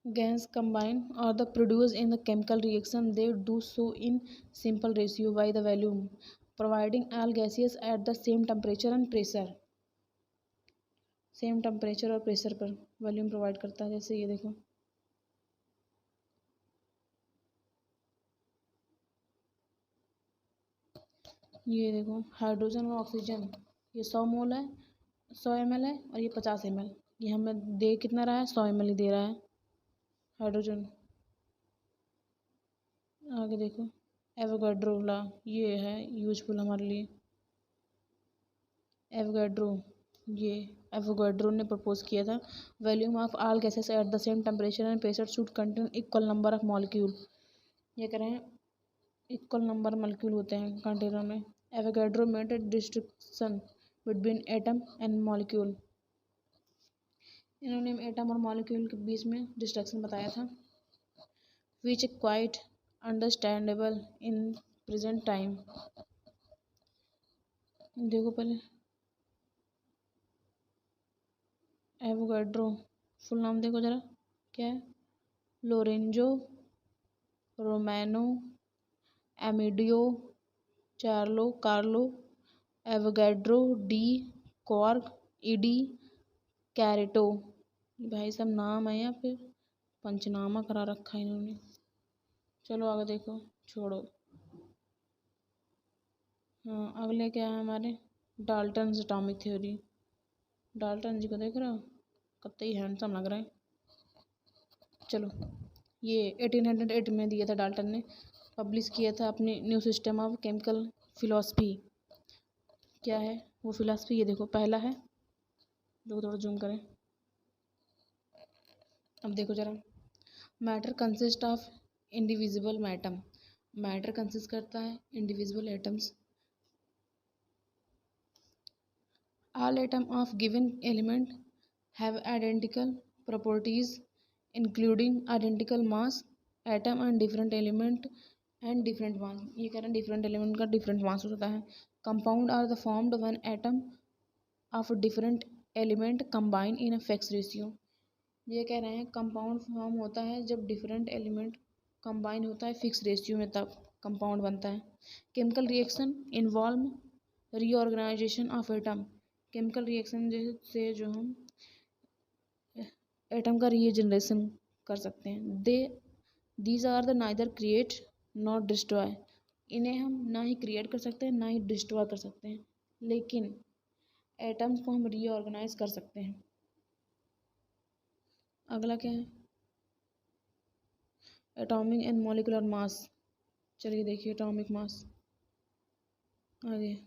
gas combine or the produce in the chemical reaction, they do so in simple ratio by the volume, providing all gases at the same temperature and pressure. Same temperature और pressure पर volume provide करता है। जैसे ये देखो, ये देखो hydrogen और ऑक्सीजन, ये 100 मोल है, 100 ml है, और ये 50 ml। ये हमें दे कितना रहा है, 100 ml ही दे रहा है हाइड्रोजन। आगे देखो एवोगाड्रो लॉ, ये है यूजफुल हमारे लिए। एवोगाड्रो, ये एवोगाड्रो ने प्रपोज किया था, volume of all gases at the same temperature and pressure should contain equal number of molecule. ये कह रहे हैं इक्वल नंबर मॉलिक्यूल होते हैं कंटेनर में। Avogadro made a distinction between atom and molecule. इन्होंने एटम और मॉलिक्यूल के बीच में डिस्टिंक्शन बताया था, which quite understandable in present time. देखो पहले एवोगाड्रो फुल नाम देखो जरा, क्या है, Lorenzo Romano Amedeo Carlo Avogadro di कॉर्क ईडी कैरेटो। भाई सब नाम है या फिर पंचनामा करा रखा है इन्होंने। चलो आगे देखो, छोड़ो। हाँ अगले क्या है हमारे, डाल्टन्स एटॉमिक थ्योरी। डाल्टन जी को देख रहे हो, कतई हैंडसम लग रहा है। चलो, ये 1808 में दिया था डाल्टन ने, पब्लिश किया था अपने new system of chemical philosophy. क्या है वो फिलॉसफी, ये देखो पहला है, देखो थोड़ा जूम करें। अब देखो जरा, matter consist of indivisible atom. Matter consist करता है individual atoms. All atoms of given element have identical properties including identical mass, atom and different element and different mass। ये कह रहे हैं different element का different mass होता है। Compound are the formed when atom of different element combine in a fixed ratio। ये कह रहे हैं कंपाउंड फॉर्म होता है जब डिफरेंट एलिमेंट कंबाइन होता है फिक्स रेशियो में, तब कंपाउंड बनता है। Chemical reaction involve reorganisation of atom. Chemical reaction से जो हम एटम का रीजनरेशन कर सकते हैं। These are the neither create not destroy. इन्हें हम ना ही क्रिएट कर सकते हैं ना ही डिस्ट्रॉय कर सकते हैं, लेकिन एटम्स को हम रीऑर्गेनाइज कर सकते हैं। अगला क्या है, एटॉमिक एंड मॉलिक्यूलर मास। चलिए देखिए एटॉमिक मास आगे।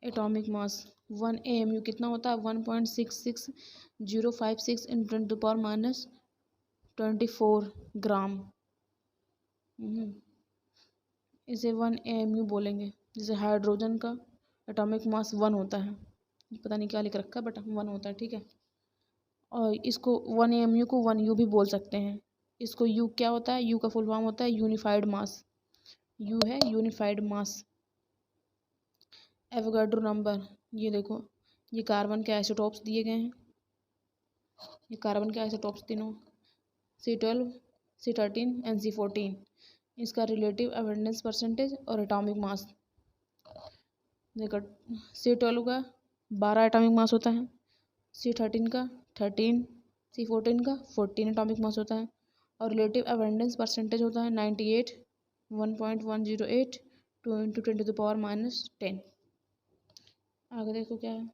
एटॉमिक मास 1 AMU कितना होता है, 1.66056 × 10⁻24 ग्राम। इसे 1 AMU बोलेंगे। जैसे हाइड्रोजन का एटॉमिक मास 1 होता है, पता नहीं क्या लिख रखा है बट 1 होता है, ठीक है। और इसको 1 AMU को 1 U भी बोल सकते हैं। इसको U क्या होता है, U का फुल फॉर्म होता है यूनिफाइड मास। U है यूनिफाइड मास। एवोगाड्रो नंबर, ये देखो, ये कार्बन के आइसोटॉप्स दिए गए हैं। ये कार्बन के आइसोटॉप्स तीनों C12 C13 एंड C14। इसका रिलेटिव अबंडेंस परसेंटेज और एटॉमिक मास देखो, C12 का 12 एटॉमिक मास होता है, C13 का 13, C14 का 14 एटॉमिक मास होता है, और रिलेटिव अबंडेंस परसेंटेज होता है 98 1.108 2 × 10⁻−10। आगे देखो क्या है,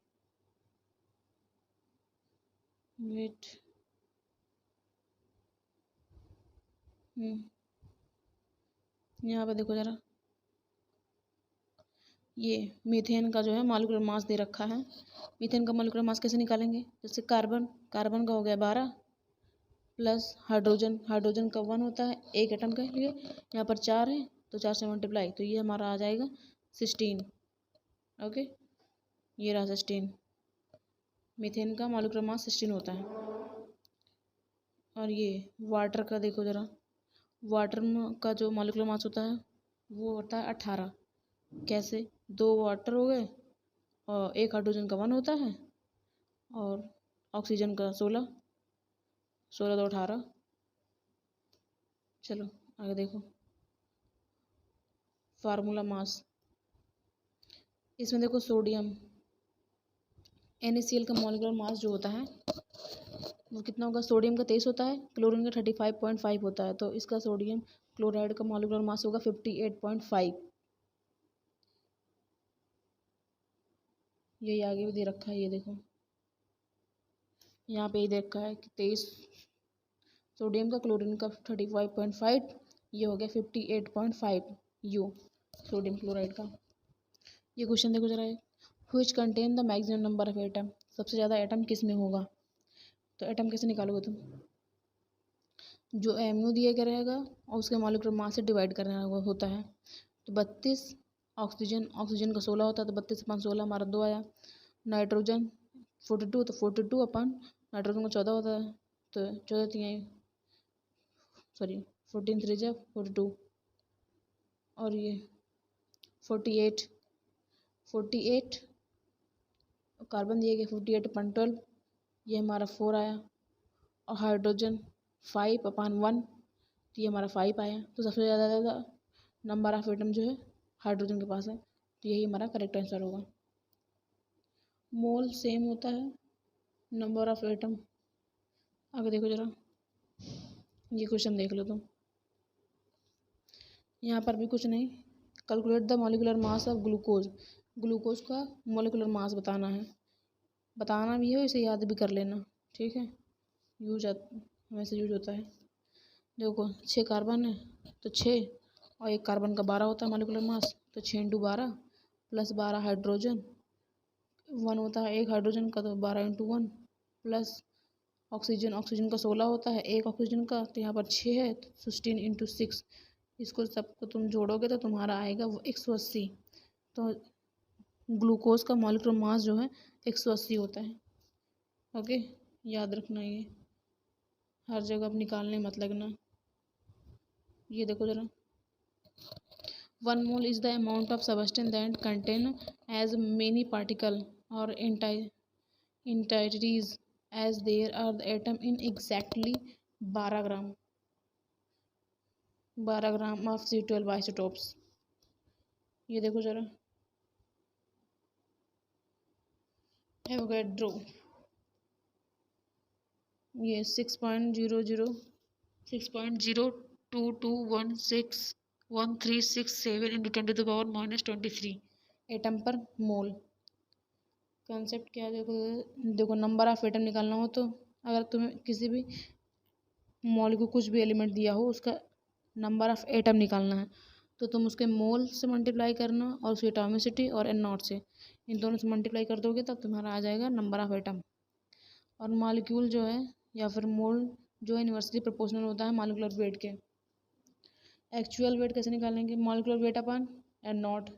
वेट, यहाँ पे देखो जरा, ये मीथेन का जो है मॉलिक्यूलर मास दे रखा है। मीथेन का मॉलिक्यूलर मास कैसे निकालेंगे, जैसे कार्बन का हो गया 12 प्लस हाइड्रोजन का 1 होता है एक एटम के लिए, यहाँ पर 4 है तो 4 से मल्टीप्लाई, तो ये हमारा आ जाएगा 16। ओके, ये रहा 16। मीथेन का मॉलिक्यूलर मास 16 होता है। और ये वाटर का देखो ज़रा, वाटर का जो मॉलिक्यूलर मास होता है वो होता है 18। कैसे? 2 वाटर हो गए और 1 हाइड्रोजन का 1 होता है और ऑक्सीजन का 16, 16 तो 18। चलो आगे देखो फार्मूला मास। इसमें देखो सोडियम NaCl का मॉलिक्यूलर मास जो होता है वो कितना होगा? सोडियम का 23 होता है, क्लोरीन का 35.5 होता है, तो इसका सोडियम क्लोराइड का मॉलिक्यूलर मास होगा 58.5। यही आगे भी दे रखा है, ये देखो यहाँ पे ही दे रखा है कि 23 सोडियम का, क्लोरीन का 35.5, ये हो गया 58.5 यू सोडियम क्लोराइड का। ये क्वेश्चन देखो जरा, which contain the maximum number of atom, सबसे ज़्यादा एटम किस में होगा? तो एटम कैसे निकालोगे तुम? जो mu दिया गया रहेगा और उसके मॉलिक्यूलर मास से डिवाइड करना होता है। तो 32 ऑक्सीजन का 16 होता है, तो 32/16 हमारा 2 आया। नाइट्रोजन 42, तो 42 अपन नाइट्रोजन का 14 होता है, तो 14 14 3 जा 42 और ये 48 कार्बन दिए गए 48/12, ये हमारा 4 आया। और हाइड्रोजन 5/1, तो ये हमारा 5 आया। तो सबसे ज़्यादा नंबर ऑफ एटम जो है हाइड्रोजन के पास है, तो यही हमारा करेक्ट आंसर होगा। मोल सेम होता है नंबर ऑफ एटम। आगे देखो जरा, ये क्वेश्चन देख लो तुम। यहाँ पर भी कुछ नहीं, calculate the molecular mass of glucose. Glucose का मॉलिक्यूलर मास बताना है, बताना भी है, इसे याद भी कर लेना, ठीक है। वैसे यूज होता है। देखो 6 कार्बन है तो 6 और 1 कार्बन का 12 होता है मॉलिक्यूलर मास, तो 6 × 12 + 12 हाइड्रोजन 1 होता है, 1 हाइड्रोजन का, तो 12 × 1 प्लस ऑक्सीजन का 16 होता है, 1 ऑक्सीजन का, तो यहाँ पर 6 है, तो 16 × 6। इसको सबको तुम जोड़ोगे तो तुम्हारा आएगा वो 180। तो ग्लूकोज का मॉलिक्यूलर मास जो है 180 होता है। ओके, याद रखना, ये हर जगह अब निकालने मत लगना। ये देखो जरा, 1 mole is the amount of substance that contain as many particle or entities as there are the atom in exactly 12 gram of C12 isotopes। ये देखो जरा, एवोगैड्रो ये 6.022161367 × 10⁻⁻23 एटम पर मोल। कॉन्सेप्ट क्या है? देखो नंबर ऑफ एटम निकालना हो तो अगर तुम्हें किसी भी मॉलिक्यूल कुछ भी एलिमेंट दिया हो उसका नंबर ऑफ एटम निकालना है, तो तुम उसके मोल से मल्टीप्लाई करना और उसकी एटॉमिसिटी और N0 से, इन दोनों से मल्टीप्लाई कर दोगे तब तुम्हारा आ जाएगा नंबर ऑफ एटम। और मॉलिक्यूल जो है या फिर मोल जो है इन्वर्सली प्रोपोर्शनल होता है मॉलिक्यूलर वेट के। एक्चुअल वेट कैसे निकालेंगे? मॉलिक्यूलर वेट अपन N0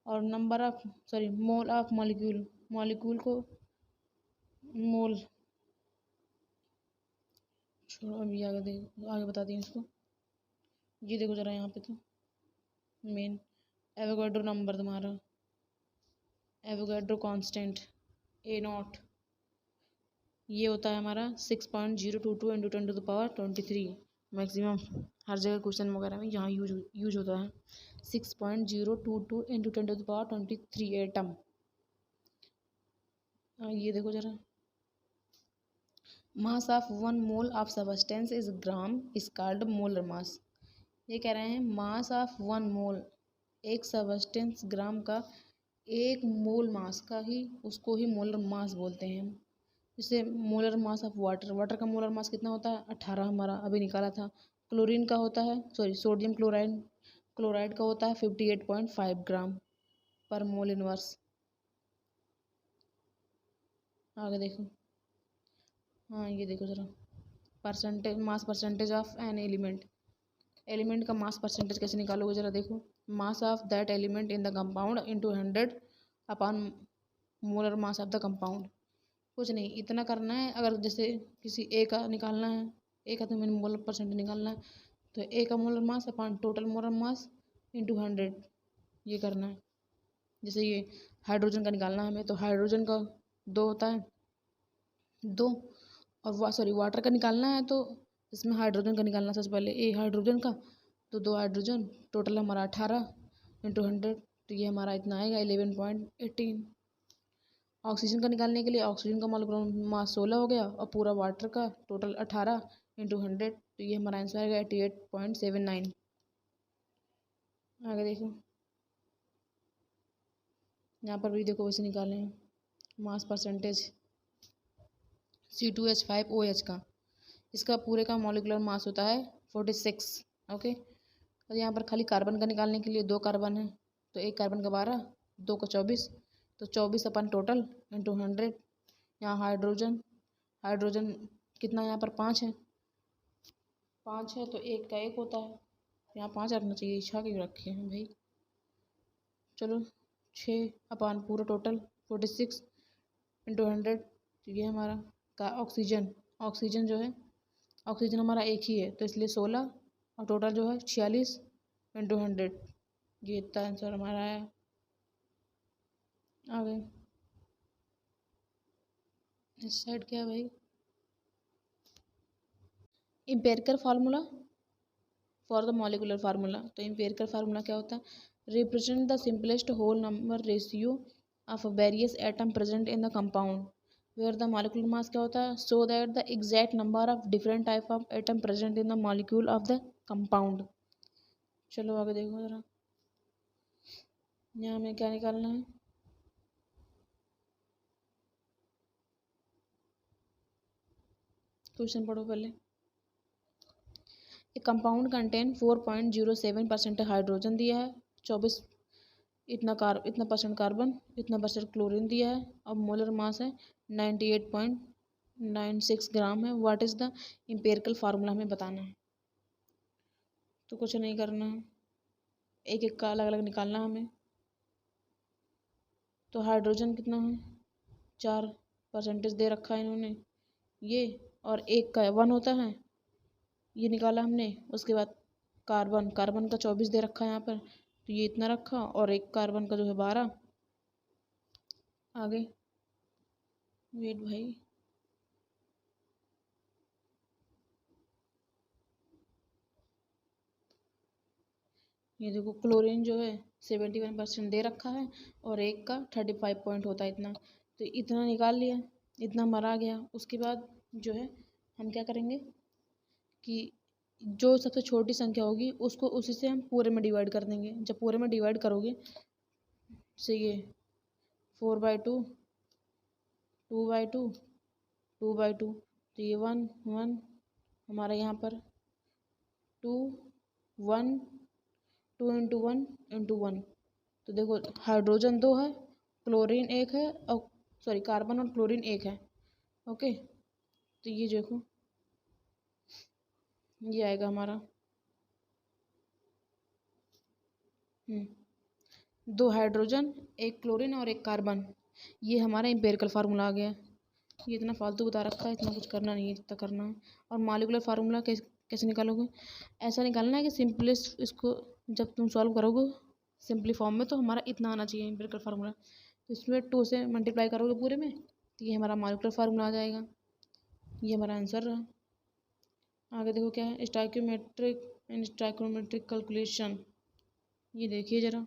और मोल ऑफ मॉलिक्यूल को मोल छोड़ो, अभी आगे बताती हूँ इसको। ये देखो जरा यहाँ पे तो मेन एवोगैड्रो नंबर, तुम्हारा एवोगैड्रो कांस्टेंट A0 ये होता है हमारा 6.022 × 10⁻23। मैक्सिमम हर जगह क्वेश्चन वगैरह में यहाँ यूज होता है 6.022 × 10⁻23 एटम। ये देखो जरा, मास of 1 mole of substance is gram is called molar mass. ये कह रहे हैं मास ऑफ 1 मोल, एक सबस्टेंस ग्राम का 1 मोल मास का ही उसको ही मोलर मास बोलते हैं। जैसे मोलर मास ऑफ वाटर का मोलर मास कितना होता है? 18 हमारा अभी निकाला था। क्लोरीन का होता है सोडियम क्लोराइड का होता है 58.5 ग्राम पर मोल इनवर्स। आगे देखो, हाँ ये देखो जरा, mass percentage of an element का मास परसेंटेज कैसे निकालोगे जरा देखो। Mass of that element in the compound into 100 upon molar mass of the compound. कुछ नहीं, इतना करना है। अगर जैसे किसी ए का निकालना है, ए का तुम्हें मोलर परसेंटेज निकालना है, तो ए का molar mass upon total molar mass into 100 ये करना है। जैसे ये हाइड्रोजन का निकालना है हमें, तो हाइड्रोजन का 2 होता है 2, और सॉरी वाटर का निकालना है तो इसमें हाइड्रोजन का निकालना सबसे पहले, ए हाइड्रोजन का तो 2 हाइड्रोजन, टोटल हमारा 18 इंटू 100, तो ये हमारा इतना आएगा 11.18। ऑक्सीजन का निकालने के लिए ऑक्सीजन का मॉलिक्यूलर मास 16 हो गया और पूरा वाटर का टोटल 18 इंटू 100, तो ये हमारा आंसर आएगा 88.79। आगे देखो, यहाँ पर भी देखो वैसे निकाले हैं मास परसेंटेज C2H5OH का, इसका पूरे का मॉलिक्यूलर मास होता है 46। ओके, और यहाँ पर खाली कार्बन का निकालने के लिए 2 कार्बन है, तो 1 कार्बन का 12, 2 का 24, तो 24 अपन टोटल इंटू 100। यहाँ हाइड्रोजन हाइड्रोजन कितना यहाँ पर 5 है, 5 है तो 1 का 1 होता है, यहाँ 5 रखना चाहिए, 6 क्यों रखे हैं भाई। चलो 6 अपान पूरा टोटल 46 इंटू 100, तो ये हमारा का ऑक्सीजन जो है, ऑक्सीजन हमारा एक ही है तो इसलिए 16 और टोटल जो है 46 इंटू 100, ये इतना आंसर हमारा आया। आगे इस साइड क्या है भाई, empirical formula for the molecular formula. तो एम्पिरिकल फार्मूला क्या होता है, represent the simplest whole number ratio of various atom present in the compound where the molecular mass क्या होता है, so that the exact number of different type of atom present in the molecule of the compound. चलो आगे देखो जरा, यहाँ हमें क्या निकालना है, क्वेश्चन पढ़ो पहले। एक कंपाउंड कंटेन 4.07% हाइड्रोजन दिया है, 24 इतना परसेंट कार्बन, इतना परसेंट क्लोरीन दिया है, अब मोलर मास है 98.96 ग्राम है। What is the empirical formula हमें बताना है। तो कुछ नहीं करना है, एक एक का अलग अलग निकालना हमें। तो हाइड्रोजन कितना है 4% दे रखा है इन्होंने ये, और 1 का 1 होता है ये निकाला हमने। उसके बाद कार्बन का 24 दे रखा है यहाँ पर, तो ये इतना रखा, और 1 कार्बन का जो है 12। आगे वेट भाई, ये देखो क्लोरीन जो है 71% दे रखा है और 1 का 35 पॉइंट होता है इतना, तो इतना निकाल लिया, इतना मरा गया। उसके बाद जो है हम क्या करेंगे कि जो सबसे छोटी संख्या होगी उसको उसी से हम पूरे में डिवाइड कर देंगे। जब पूरे में डिवाइड करोगे से ये 4/2, 2/2, 2/2, तो ये 1 1 हमारा यहाँ पर 2 1 2 इंटू 1 इंटू 1। तो देखो हाइड्रोजन 2 है, क्लोरीन 1 है, और सॉरी कार्बन और क्लोरीन 1 है। ओके, तो ये देखो ये आएगा हमारा 2 हाइड्रोजन, 1 क्लोरीन और 1 कार्बन। ये हमारा एम्पिरिकल फार्मूला आ गया। ये इतना फालतू बता रखा है, इतना कुछ करना नहीं है जितना करना है। और मॉलिक्यूलर फार्मूला कैसे निकालोगे, ऐसा निकालना है कि सिंपलेस्ट, इसको जब तुम सॉल्व करोगे सिंपली फॉर्म में तो हमारा इतना आना चाहिए एम्पिरिकल फार्मूला। तो इसमें 2 से मल्टीप्लाई करोगे पूरे में तो ये हमारा मॉलिक्यूलर फार्मूला आ जाएगा। ये हमारा आंसर रहा। आगे देखो क्या है, स्टाइक्योमेट्रिक कैलकुलेशन। ये देखिए जरा,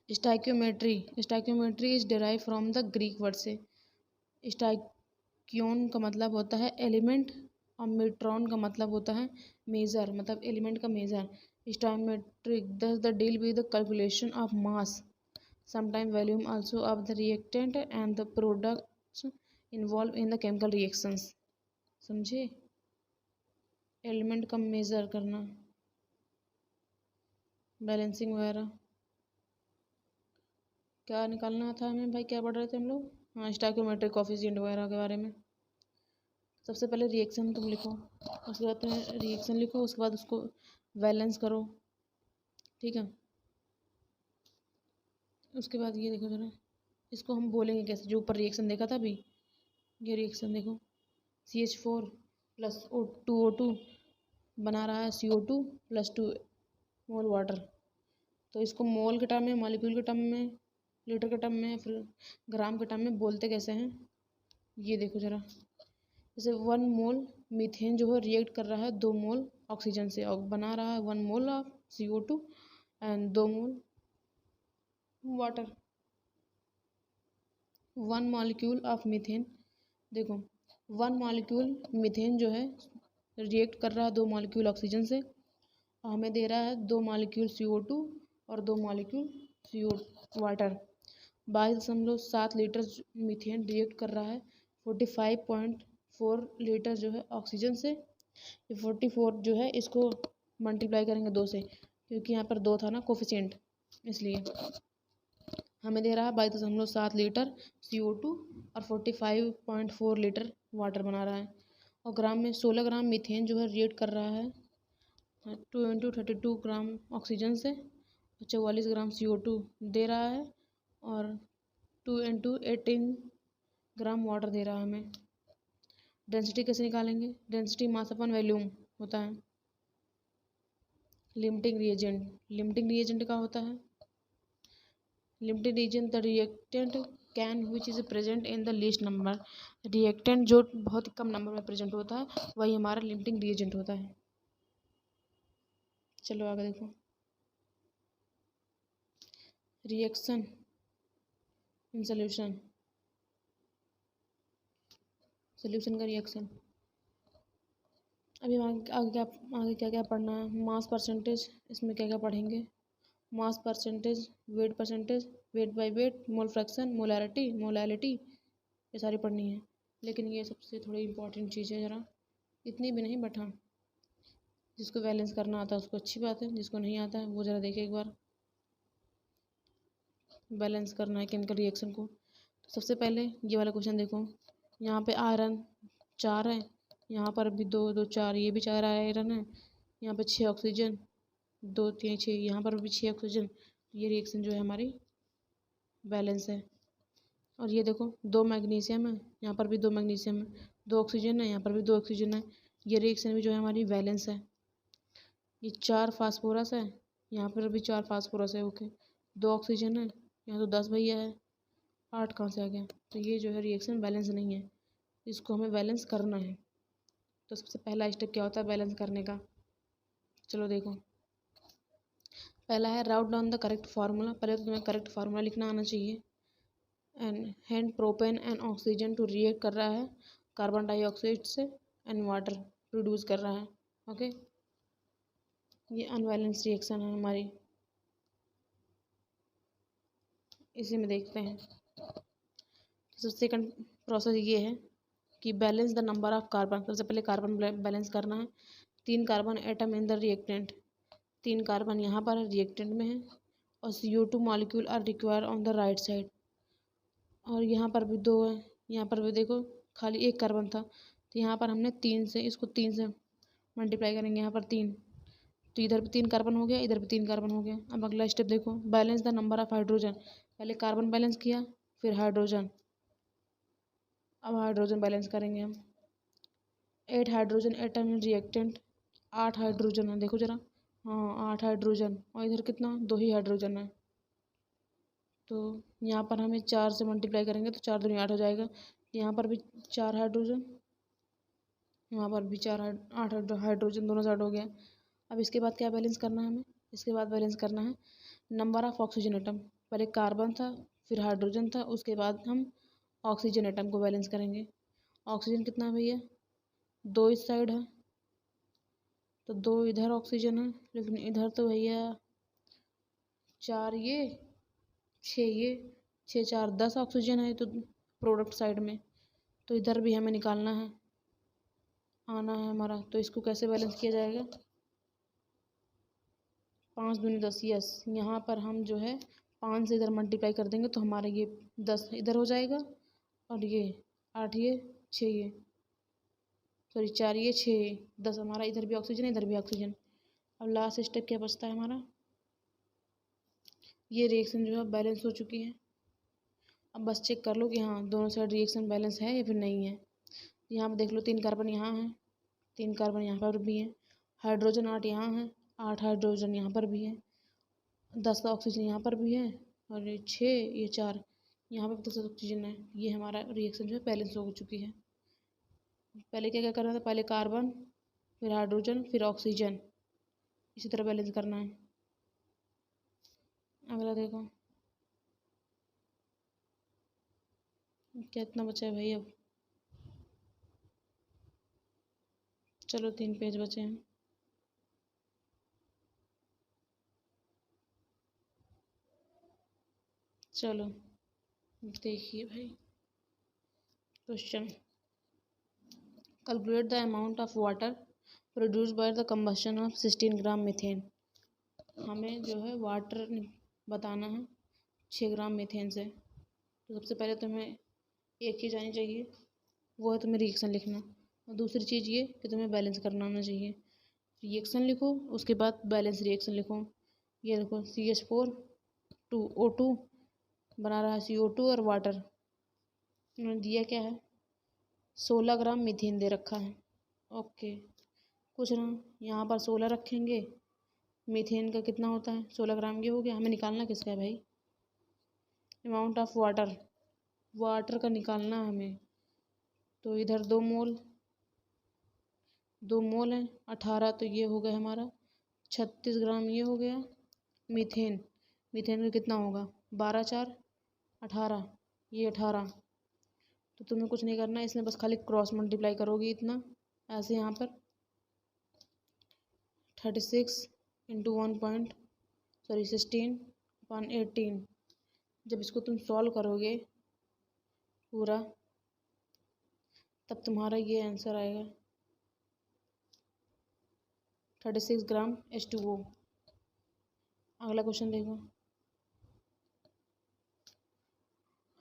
stoichiometry is derive from the Greek word से। स्टाइक्योन का मतलब होता है एलिमेंट और मेट्रॉन का मतलब होता है मेज़र, मतलब एलिमेंट का मेज़र। स्टाइक्योमेट्रिक दस the deal with the calculation of mass, sometime volume also of the reactant and the products involve in the chemical reactions. समझे, एलिमेंट का मेज़र करना, बैलेंसिंग वगैरह। क्या निकालना था हमें भाई, क्या पढ़ रहे थे हम लोग, हाँ स्टाइक्योमेट्रिक कोफिशिएंट वगैरह के बारे में। सबसे पहले रिएक्शन तुम लिखो, उसके बाद तुम रिएक्शन लिखो, उसके बाद उसको बैलेंस करो, ठीक है। उसके बाद ये देखो जरा, इसको हम बोलेंगे कैसे, जो ऊपर रिएक्शन देखा था अभी, ये रिएक्शन देखो CH4 + 2O2 बना रहा है CO2 + 2 मोल वाटर। तो इसको मोल के टर्म में, मॉलिक्यूल के टर्म में, लीटर के टर्म में, फिर ग्राम के टर्म में बोलते कैसे हैं, ये देखो ज़रा। जैसे 1 मोल मीथेन जो है रिएक्ट कर रहा है 2 मोल ऑक्सीजन से और बना रहा है 1 mole of CO2 and 2 mole water. 1 molecule of methane, देखो 1 मॉलिक्यूल मीथेन जो है रिएक्ट कर रहा है 2 मॉलिक्यूल ऑक्सीजन से और हमें दे रहा है 2 मॉलिक्यूल CO2 और 2 molecule CO water. 22.7 litre methane react कर रहा है 45.4 लीटर जो है ऑक्सीजन से। ये 44 जो है इसको मल्टीप्लाई करेंगे 2 से, क्योंकि यहाँ पर 2 था ना कोफिशिएंट, इसलिए हमें दे रहा है 22.7 लीटर CO2 और 45.4 लीटर वाटर बना रहा है। और ग्राम में 16 ग्राम मीथेन जो है रिएक्ट कर रहा है 2 × 32 ग्राम ऑक्सीजन से, 44 ग्राम CO2 दे रहा है और 2 × 18 ग्राम वाटर दे रहा है हमें। डेंसिटी कैसे निकालेंगे? डेंसिटी मास अपन वॉल्यूम होता है। लिमिटिंग रिएजेंट का होता है limiting reagent the reactant can which is present in the least number. Reactant जो बहुत कम नंबर में प्रेजेंट होता है वही हमारा लिमिटिंग रिएजेंट होता है। चलो आगे देखो, रिएक्शन इन सोल्यूशन का रिएक्शन। अभी आगे क्या क्या पढ़ना है? मास परसेंटेज, इसमें क्या क्या पढ़ेंगे? Mass percentage, wait percentage, weight by weight, mole fraction, molality, ये सारी पढ़नी है। लेकिन ये सबसे थोड़ी इंपॉर्टेंट चीज़ है ज़रा, इतनी भी नहीं बट हाँ, जिसको बैलेंस करना आता है उसको अच्छी बात है, जिसको नहीं आता है वो ज़रा देखे एक बार। बैलेंस करना है केमिकल रिएक्शन को। तो सबसे पहले ये वाला क्वेश्चन देखो, यहाँ पे आयरन 4 है, यहाँ पर भी 2 2 4, ये भी 4 आयरन है, यहाँ पे 6 ऑक्सीजन, 2 3 6, यहाँ पर भी 6 ऑक्सीजन। ये रिएक्शन जो है हमारी बैलेंस है। और ये देखो 2 मैग्नीशियम है, यहाँ पर भी 2 मैग्नीशियम है, 2 ऑक्सीजन है, यहाँ पर भी 2 ऑक्सीजन है। ये रिएक्शन भी जो है हमारी बैलेंस है। ये 4 फास्फोरस है, यहाँ पर भी 4 फास्फोरस है, ओके। 2 ऑक्सीजन है, यहाँ तो 10 भैया है, 8 कहाँ से आ गया? तो ये जो है रिएक्शन बैलेंस नहीं है, इसको हमें बैलेंस करना है। तो सबसे पहला स्टेप क्या होता है बैलेंस करने का? चलो देखो, पहला है wrote down the correct formula. पहले तो तुम्हें करेक्ट फार्मूला लिखना आना चाहिए। And propane and oxygen to react कर रहा है कार्बन डाइऑक्साइड से एंड वाटर प्रोड्यूस कर रहा है, ओके। ये अनबैलेंस रिएक्शन है हमारी, इसी में देखते हैं। तो सेकंड प्रोसेस ये है कि balance the number of carbon. सबसे पहले कार्बन बैलेंस करना है। 3 carbon atom in the reactant, 3 carbon यहाँ पर रिएक्टेंट में है और CO2 molecule are require on the right side. और यहाँ पर भी 2 है, यहाँ पर भी देखो खाली 1 कार्बन था, तो यहाँ पर हमने 3 से, इसको 3 से मल्टीप्लाई करेंगे, यहाँ पर 3, तो इधर भी 3 कार्बन हो गया, इधर भी 3 कार्बन हो गया। अब अगला स्टेप देखो, balance the number of hydrogen. पहले कार्बन बैलेंस किया, फिर हाइड्रोजन, अब हाइड्रोजन बैलेंस करेंगे हम। 8 hydrogen atom in reactant, 8 hydrogen है, देखो जरा, हाँ 8 हाइड्रोजन, और इधर कितना, 2 ही हाइड्रोजन है। तो यहाँ पर हमें 4 से मल्टीप्लाई करेंगे तो 4 दूनी 8 हो जाएगा। यहाँ पर भी 4 हाइड्रोजन, यहाँ पर भी 8 हाइड्रोजन दोनों साइड हो गया। अब इसके बाद क्या बैलेंस करना है हमें? इसके बाद बैलेंस करना है नंबर ऑफ ऑक्सीजन एटम। पहले कार्बन था, फिर हाइड्रोजन था, उसके बाद हम ऑक्सीजन एटम को बैलेंस करेंगे। ऑक्सीजन कितना है भैया? 2 इस साइड है, तो 2 इधर ऑक्सीजन है, लेकिन इधर तो भैया 4 ये 6 ये 6 4 10 ऑक्सीजन है, तो प्रोडक्ट साइड में, तो इधर भी हमें निकालना है, आना है हमारा। तो इसको कैसे बैलेंस किया जाएगा? 5 दूनी 10, यस। यहाँ पर हम जो है 5 से इधर मल्टीप्लाई कर देंगे तो हमारा ये 10 इधर हो जाएगा, और ये 8 ये 6 ये, सॉरी 4 ये 6 ये, 10 हमारा, इधर भी ऑक्सीजन इधर भी ऑक्सीजन। अब लास्ट स्टेप क्या बचता है हमारा? ये रिएक्शन जो है बैलेंस हो चुकी है। अब बस चेक कर लो कि हाँ दोनों साइड रिएक्शन बैलेंस है या फिर नहीं है। यहाँ पर देख लो 3 कार्बन यहाँ है, 3 कार्बन यहाँ पर भी है, हाइड्रोजन 8 यहाँ है, 8 हाइड्रोजन यहाँ पर भी है, 10 ऑक्सीजन यहाँ पर भी है, और ये 6 ये 4 यहाँ पर 10 ऑक्सीजन है। ये हमारा रिएक्शन जो है बैलेंस हो चुकी है। पहले क्या क्या करना था, पहले कार्बन, फिर हाइड्रोजन, फिर ऑक्सीजन, इसी तरह बैलेंस करना है। अगला देखो कितना बचा है भाई। अब चलो 3 पेज बचे हैं। चलो देखिए भाई question, calculate the amount of water produce by the combustion of 16 gram methane. हमें जो है वाटर बताना है 6 ग्राम मीथेन से। तो सबसे पहले तुम्हें एक चीज़ आनी चाहिए, वो है तुम्हें रिएक्शन लिखना, और दूसरी चीज़ ये कि तुम्हें बैलेंस करना आना चाहिए। रिएक्शन लिखो, उसके बाद बैलेंस रिएक्शन लिखो। ये देखो CH4 2O2 बना रहा है CO2 और वाटर। उन्होंने दिया क्या है, 16 ग्राम मीथेन दे रखा है। ओके, कुछ ना, यहाँ पर 16 रखेंगे, मीथेन का कितना होता है 16 ग्राम, ये हो गया। हमें निकालना किसका है भाई, अमाउंट ऑफ वाटर, वाटर का निकालना है हमें। तो इधर 2 मोल है, 18, तो ये हो गया हमारा 36 ग्राम, ये हो गया मीथेन। मीथेन का कितना होगा 12 4 18, ये 18। तो तुम्हें कुछ नहीं करना, इसमें बस खाली क्रॉस मल्टीप्लाई करोगी इतना, ऐसे यहाँ पर 36 इंटू 16/18। जब इसको तुम सॉल्व करोगे पूरा, तब तुम्हारा ये आंसर आएगा 36 ग्राम H2O। अगला क्वेश्चन देखो,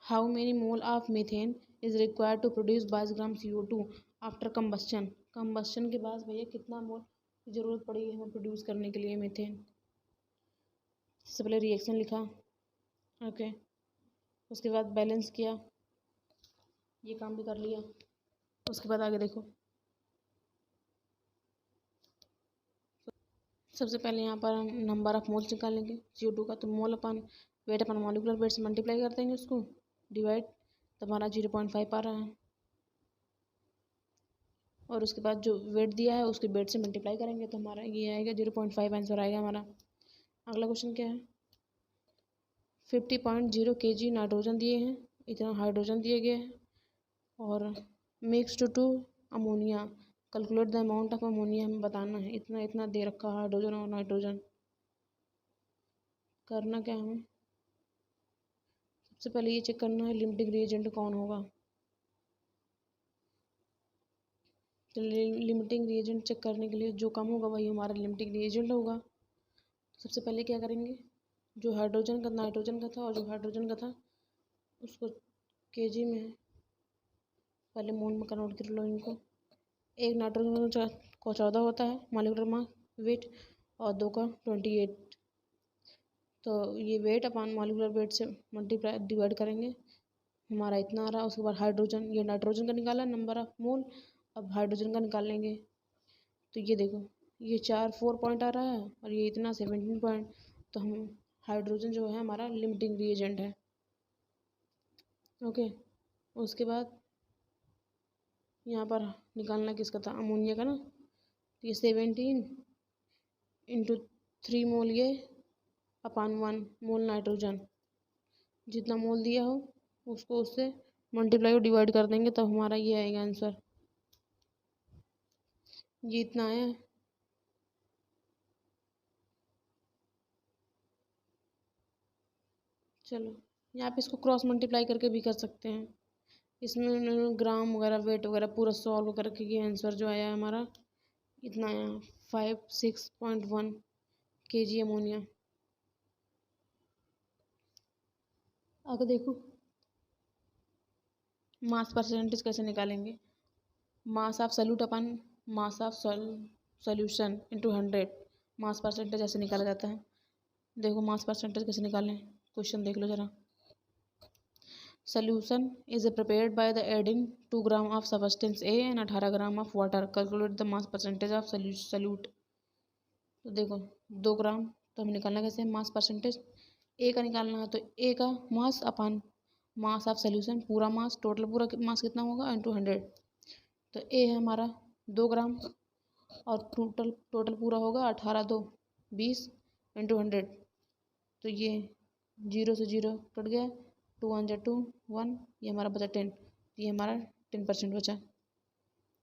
how many mole of methane is required to produce 22 gram CO2 after combustion. Combustion के बाद भैया कितना मोल की ज़रूरत पड़ेगी हमें प्रोड्यूस करने के लिए मीथेन। सबसे पहले रिएक्शन लिखा, ओके, उसके बाद बैलेंस किया, ये काम भी कर लिया। उसके बाद आगे देखो, सबसे पहले यहाँ पर हम नंबर ऑफ मोल्स निकालेंगे CO2 का। तो मोल अपन वेट अपन मॉलिक्यूलर वेट से मल्टीप्लाई कर देंगे, उसको डिवाइड, तो हमारा 0.5 आ रहा है। और उसके बाद जो वेट दिया है उसके वेट से मल्टीप्लाई करेंगे, तो हमारा ये आएगा 0.5 आंसर आएगा हमारा। अगला क्वेश्चन क्या है, 50.0 kg नाइट्रोजन दिए हैं, इतना हाइड्रोजन दिए गए हैं, और mixed to ammonia, calculate the amount of ammonia हमें बताना है। इतना इतना दे रखा है हाइड्रोजन और नाइट्रोजन। करना क्या हमें, सबसे पहले ये चेक करना है लिमिटिंग रिएजेंट कौन होगा। तो लिमिटिंग रिएजेंट चेक करने के लिए जो कम होगा वही हमारा लिमिटिंग रिएजेंट होगा। सबसे पहले क्या करेंगे, जो हाइड्रोजन का नाइट्रोजन का था और जो हाइड्रोजन का था उसको केजी में पहले मोल में कन्वर्ट कर लो इनको। एक नाइट्रोजन का 14 होता है मॉलिक्यूलर मास वेट, और 2 का 28। तो ये वेट अपन मॉलिक्यूलर वेट से मल्टीप्लाई डिवाइड करेंगे, हमारा इतना आ रहा है। उसके बाद हाइड्रोजन, ये नाइट्रोजन का निकाला नंबर ऑफ मोल, अब हाइड्रोजन का निकाल लेंगे। तो ये देखो ये 4 पॉइंट आ रहा है और ये इतना 17 पॉइंट। तो हम हाइड्रोजन जो है हमारा लिमिटिंग रिएजेंट है। ओके, उसके बाद यहाँ पर निकालना किसका था, अमोनिया का ना। तो ये 17 इंटू 3 मोल ये अपान 1 मोल नाइट्रोजन, जितना मोल दिया हो उसको उससे मल्टीप्लाई और डिवाइड कर देंगे, तब हमारा ये आएगा आंसर, ये इतना आया। चलो यहाँ पे इसको क्रॉस मल्टीप्लाई करके भी कर सकते हैं, इसमें उन्होंने ग्राम वगैरह वेट वगैरह पूरा सॉल्व करके ये आंसर जो आया है हमारा इतना आया 56.1 kg अमोनिया। आगे देखो मास परसेंटेज कैसे निकालेंगे, mass of solute upon mass of solution into 100, mass percentage ऐसे निकाला जाता है। देखो मास परसेंटेज कैसे निकालें, क्वेश्चन देख लो जरा। Solution is prepared by the adding 2 gram of substance A and 18 gram of water. Calculate the mass percentage of solute. तो देखो 2 ग्राम, तो हमें निकालना कैसे, मास परसेंटेज ए का निकालना है, तो ए का मास अपान मास ऑफ सोल्यूशन, पूरा मास, टोटल पूरा मास कितना होगा इंटू 100। तो ए है हमारा 2 ग्राम और टोटल पूरा होगा 18 2 20 इंटू 100। तो ये 0 से 0 कट गया, 2 1 जा 2 1, ये हमारा बचा 10, ये हमारा 10% बचा,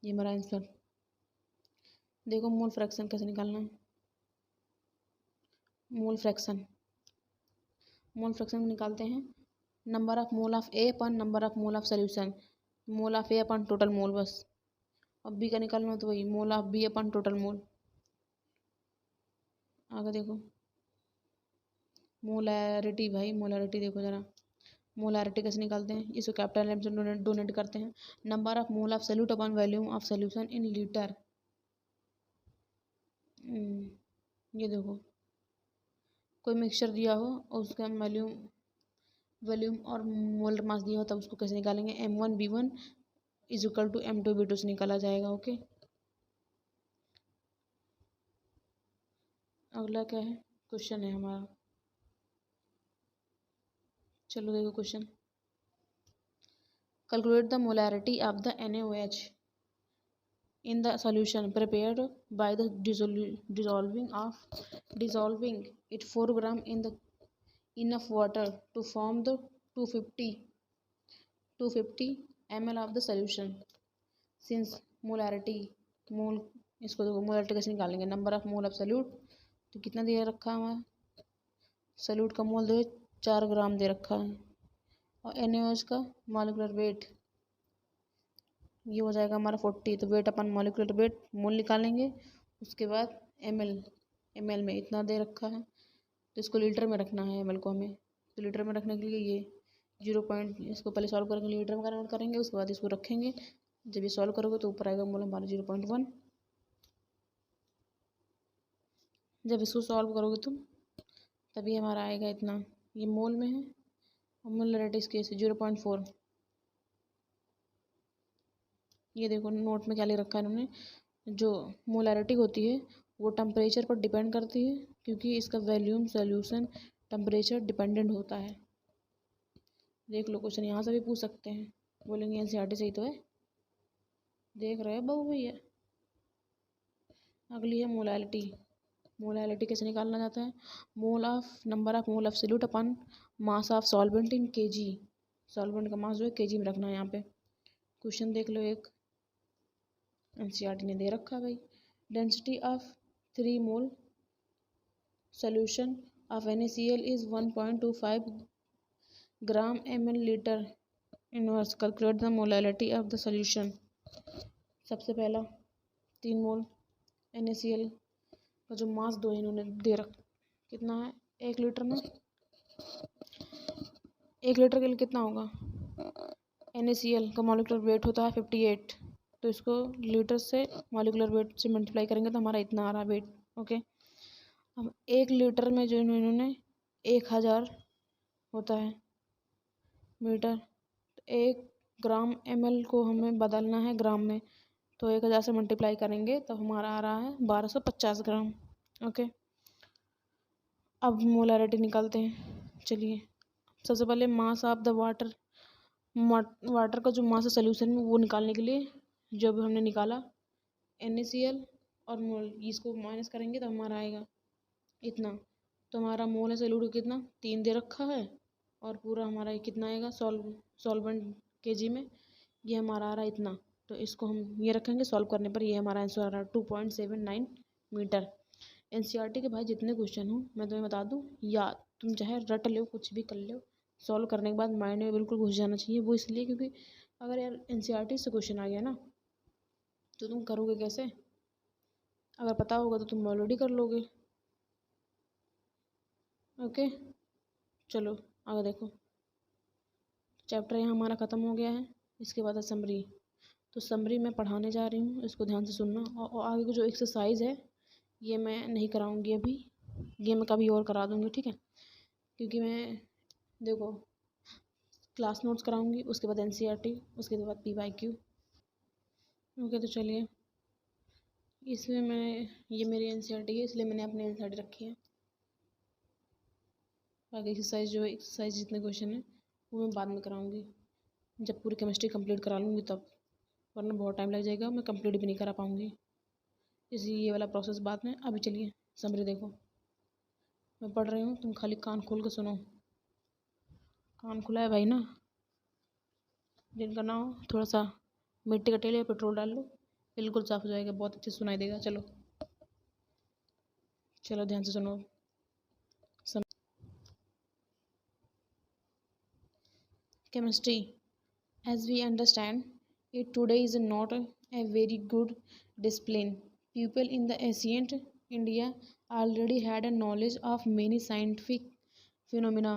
ये हमारा आंसर। देखो मोल फ्रैक्शन कैसे निकालना है। मोल फ्रैक्शन निकालते हैं number of mole of A upon number of mole of solution, mole of A upon total mole बस। अब बी का निकालना तो वही mole of B upon total mole. आगे देखो मोलैरिटी, भाई मोलैरिटी देखो ज़रा, मोलैरिटी कैसे निकालते हैं, इसको कैपिटल एम से डोनेट करते हैं। Number of mole of solute upon volume of solution in litre. ये देखो कोई मिक्सचर दिया हो और उसका वॉल्यूम और मोलर मास दिया हो, तब उसको कैसे निकालेंगे, M1V1 is equal to M2V2 से निकाला जाएगा। ओके, अगला क्या है, क्वेश्चन है हमारा। चलो देखो question, calculate the molarity of the NaOH in the solution prepared by the dissolving it 4 gram in the enough water to form the 250 ml of the solution since molarity मोल। इसको देखो molarity कैसे निकालेंगे, number of mole of solute, तो कितना दे रखा है हमारा, salute का मोल दे 4 ग्राम दे रखा है, और NaOH का मॉलिक्यूलर वेट ये हो जाएगा हमारा 40। तो वेट अपन मॉलिक्यूलर वेट मोल निकालेंगे, उसके बाद ml में इतना दे रखा है, तो इसको लीटर में रखना है ml को हमें। तो लीटर में रखने के लिए ये 0 पॉइंट, इसको पहले सॉल्व करेंगे, लीटर में कन्वर्ट करेंगे, उसके बाद इसको रखेंगे। जब ये सॉल्व करोगे तो ऊपर आएगा मोल हमारा 0.1। जब इसको सॉल्व करोगे तुम तभी हमारा आएगा इतना, ये मोल में है और मोलैरिटी इसके 0.4। ये देखो नोट में क्या ले रखा है इन्होंने, जो मोलैरिटी होती है वो टेम्परेचर पर डिपेंड करती है, क्योंकि इसका वॉल्यूम सॉल्यूशन टेम्परेचर डिपेंडेंट होता है। देख लो क्वेश्चन यहाँ से भी पूछ सकते हैं, बोलेंगे NCERT सही तो है, देख रहे हो बहु भैया। अगली है मोलैरिटी। मोलैरिटी कैसे निकालना जाता है, mole of number of mole of solute upon mass of solvent in kg, solvent का मास जो है kg में रखना है यहाँ पे। क्वेश्चन देख लो, एक NCERT ने दे रखा है भाई, density of 3 mole solution of NaCl is 1.25 gram ml liter inverse, calculate the molality of the solution। सबसे पहला 3 मोल NaCl का जो मास दो इन्होंने दे रख, कितना है 1 लीटर में, 1 लीटर के लिए कितना होगा, NaCl का मॉलिक्यूलर वेट होता है 58, तो इसको लीटर से मॉलिक्यूलर वेट से मल्टीप्लाई करेंगे तो हमारा इतना आ रहा है वेट। ओके, अब 1 लीटर में जो इन्होंने 1000 होता है मीटर, तो 1 ग्राम ml को हमें बदलना है ग्राम में, तो 1000 से मल्टीप्लाई करेंगे तो हमारा आ रहा है 1250 ग्राम। ओके, अब मोलैरिटी निकालते हैं। चलिए सबसे पहले मास ऑफ द वाटर का जो मास है सोल्यूशन में, वो निकालने के लिए जब हमने निकाला NaCl और मोल, इसको माइनस करेंगे तो हमारा आएगा इतना। तो हमारा मोल है सोल्यूट कितना 3 दे रखा है, और पूरा हमारा कितना आएगा सॉल्वेंट kg में, ये हमारा आ रहा है इतना। तो इसको हम ये रखेंगे, सॉल्व करने पर ये हमारा आंसर आ रहा है 2.79 मीटर। NCERT के भाई जितने क्वेश्चन हो मैं तुम्हें बता दूं, या तुम चाहे रट लो कुछ भी कर लो, सॉल्व करने के बाद माइंड में बिल्कुल घुस जाना चाहिए। वो इसलिए क्योंकि अगर यार NCERT से क्वेश्चन आ गया ना तो तुम करोगे कैसे, अगर पता होगा तो तुम ऑलरेडी कर लोगे। ओके, चलो आगे देखो, चैप्टर यहाँ हमारा ख़त्म हो गया है। इसके बाद है समरी। तो समरी मैं पढ़ाने जा रही हूँ, इसको ध्यान से सुनना, और आगे को जो एक्सरसाइज है ये मैं नहीं कराऊंगी अभी, ये मैं कभी और करा दूँगी, ठीक है, क्योंकि मैं देखो क्लास नोट्स कराऊंगी, उसके बाद NCERT, उसके बाद PYQ। ओके, तो चलिए इसमें मैंने ये मेरी एनसीईआरटी है इसलिए मैंने अपनी एनसीईआरटी रखी है। बाकी एक्सरसाइज जो है एक्सरसाइज जितने क्वेश्चन हैं वो मैं बाद में कराऊंगी जब पूरी केमिस्ट्री कंप्लीट करा लूँगी तब, वरना बहुत टाइम लग जाएगा, मैं कंप्लीट भी नहीं करा पाऊँगी। इसलिए ये वाला प्रोसेस बाद में। अभी चलिए समरी देखो, मैं पढ़ रही हूँ, तुम खाली कान खोल के सुनो। कान खुला है भाई ना? जिनका ना हो थोड़ा सा मिट्टी का तेल या पेट्रोल डाल लो, बिल्कुल साफ हो जाएगा, बहुत अच्छे सुनाई देगा। चलो चलो ध्यान से सुनो। Chemistry, as we understand it today, is not a very good discipline. People in the ancient India already had a knowledge of many scientific phenomena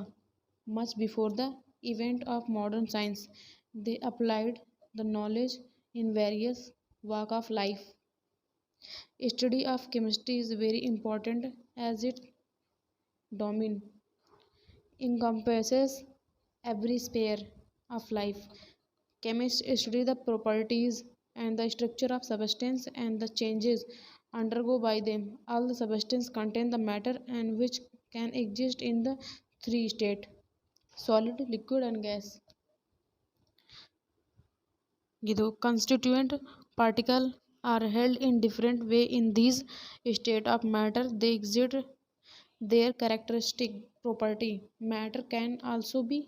much before the event of modern science. They applied the knowledge in various walks of life. Study of chemistry is very important as it domain encompasses every sphere of life. Chemists study the properties and the structure of substance and the changes undergo by them. All the substances contain the matter and which can exist in the three states: solid, liquid and gas. ये दो constituent particle are held in different way in these state of matter. They exhibit their characteristic property. Matter can also be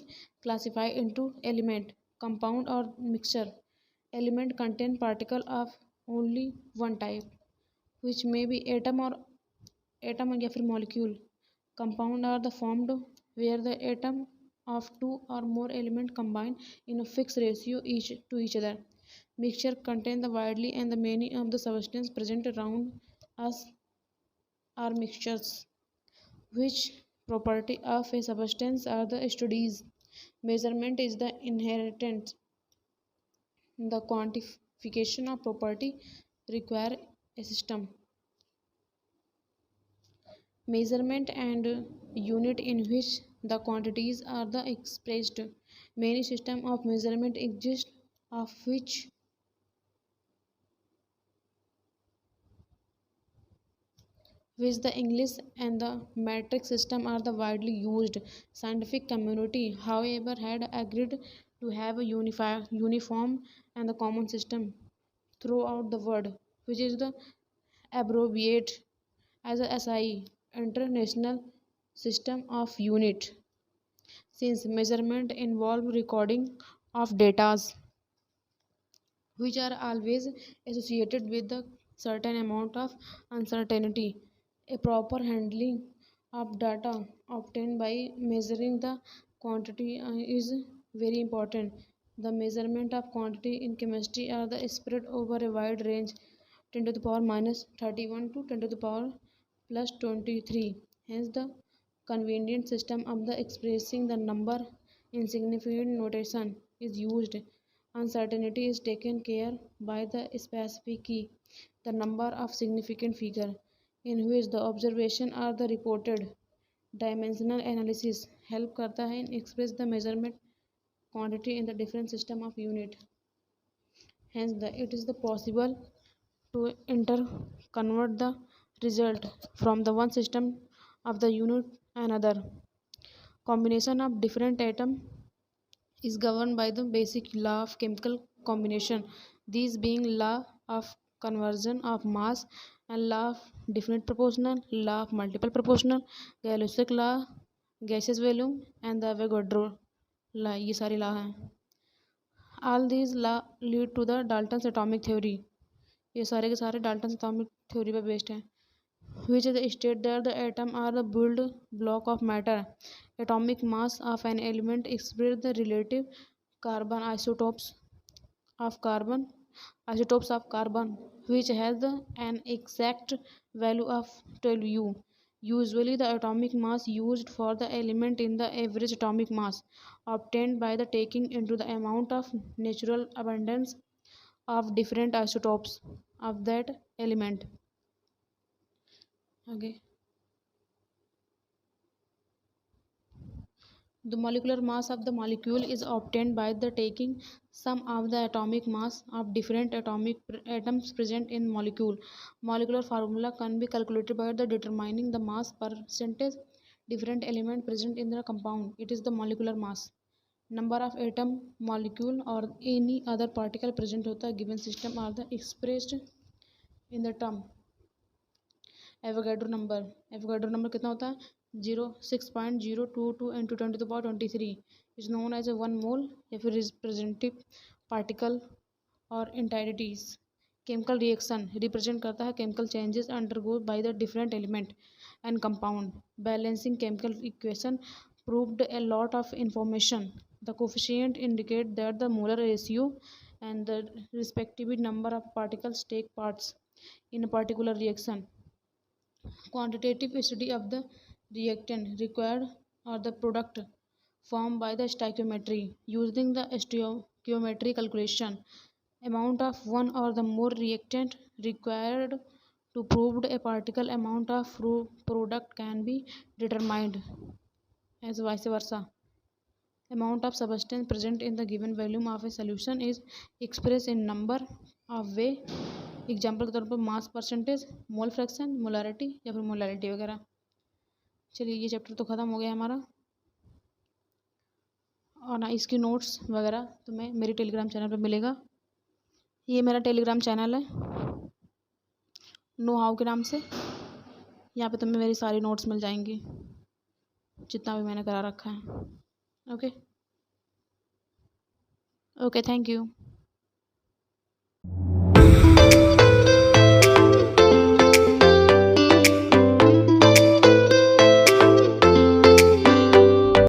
classified into element, compound or mixture. Element contain particle of only one type, which may be atom या फिर molecule. Compound are the formed where the atom of two or more element combine in a fixed ratio each to each other. Mixture contain the widely and the many of the substance present around us are mixtures. Which property of a substance are the studies. Measurement is the inherent. The quantification of property require a system. Measurement and unit in which the quantities are the expressed. Many system of measurement exist of which the English and the metric system are the widely used. Scientific community, however, had agreed to have a uniform and the common system throughout the world, which is the abbreviate as a SI, International System of Unit. Since measurement involve recording of data, which are always associated with a certain amount of uncertainty. A proper handling of data obtained by measuring the quantity is very important. The measurement of quantity in chemistry are the spread over a wide range 10 to the power minus 31 to 10 to the power plus 23. Hence, the convenient system of the expressing the number in significant notation is used. Uncertainty is taken care by the specific key, the number of significant figure in which the observation are the reported. Dimensional analysis help करता है in express the measurement quantity in the different system of unit. Hence, it is the possible to convert the result from the one system of the unit another. Combination of different atom is governed by the basic law of chemical combination, these being law of conversion of mass and law of definite proportional, law of multiple proportional, Gay-Lussac law, gaseous volume and the Avogadro law. ये सारी law हैं. All these law lead to the Dalton's atomic theory. ये सारे के सारे Dalton's atomic theory पे based हैं. Which is the state that the atom are the build block of matter. Atomic mass of an element express the relative carbon isotopes of carbon which has an exact value of 12U. Usually the atomic mass used for the element in the average atomic mass obtained by the taking into the amount of natural abundance of different isotopes of that element. Okay. The molecular mass of the molecule is obtained by the taking sum of the atomic mass of different atoms present in molecule. Molecular formula can be calculated by the determining the mass percentage different element present in the compound. It is the molecular mass. Number of atom, molecule or any other particle present होता है given system are the expressed in the term Avogadro number कितना होता है 0.6.022 into 10⁻23 is known as a 1 mole या फिर representative particle और इंटायरिटीज. Chemical reaction represent करता है chemical changes undergo by the different element and compound. Balancing chemical equation proved a lot of information. The coefficient indicate that the molar ratio and the respective number of particles take parts in a particular reaction. Quantitative study of the reactant required or the product formed by the stoichiometry. Using the stoichiometry calculation, amount of one or the more reactant required to prove a particle amount of product can be determined as vice versa. Amount of substance present in the given volume of a solution is expressed in number of way. Example के तौर पर mass percentage, mole fraction, molarity या फिर molarity वगैरह. चलिए ये chapter तो ख़त्म हो गया हमारा. और ना इसकी नोट्स वगैरह तुम्हें मेरे टेलीग्राम चैनल पर मिलेगा. ये मेरा टेलीग्राम चैनल है नो हाउ के नाम से. यहाँ पे तुम्हें मेरी सारी नोट्स मिल जाएंगी जितना भी मैंने करा रखा है. Okay, thank you.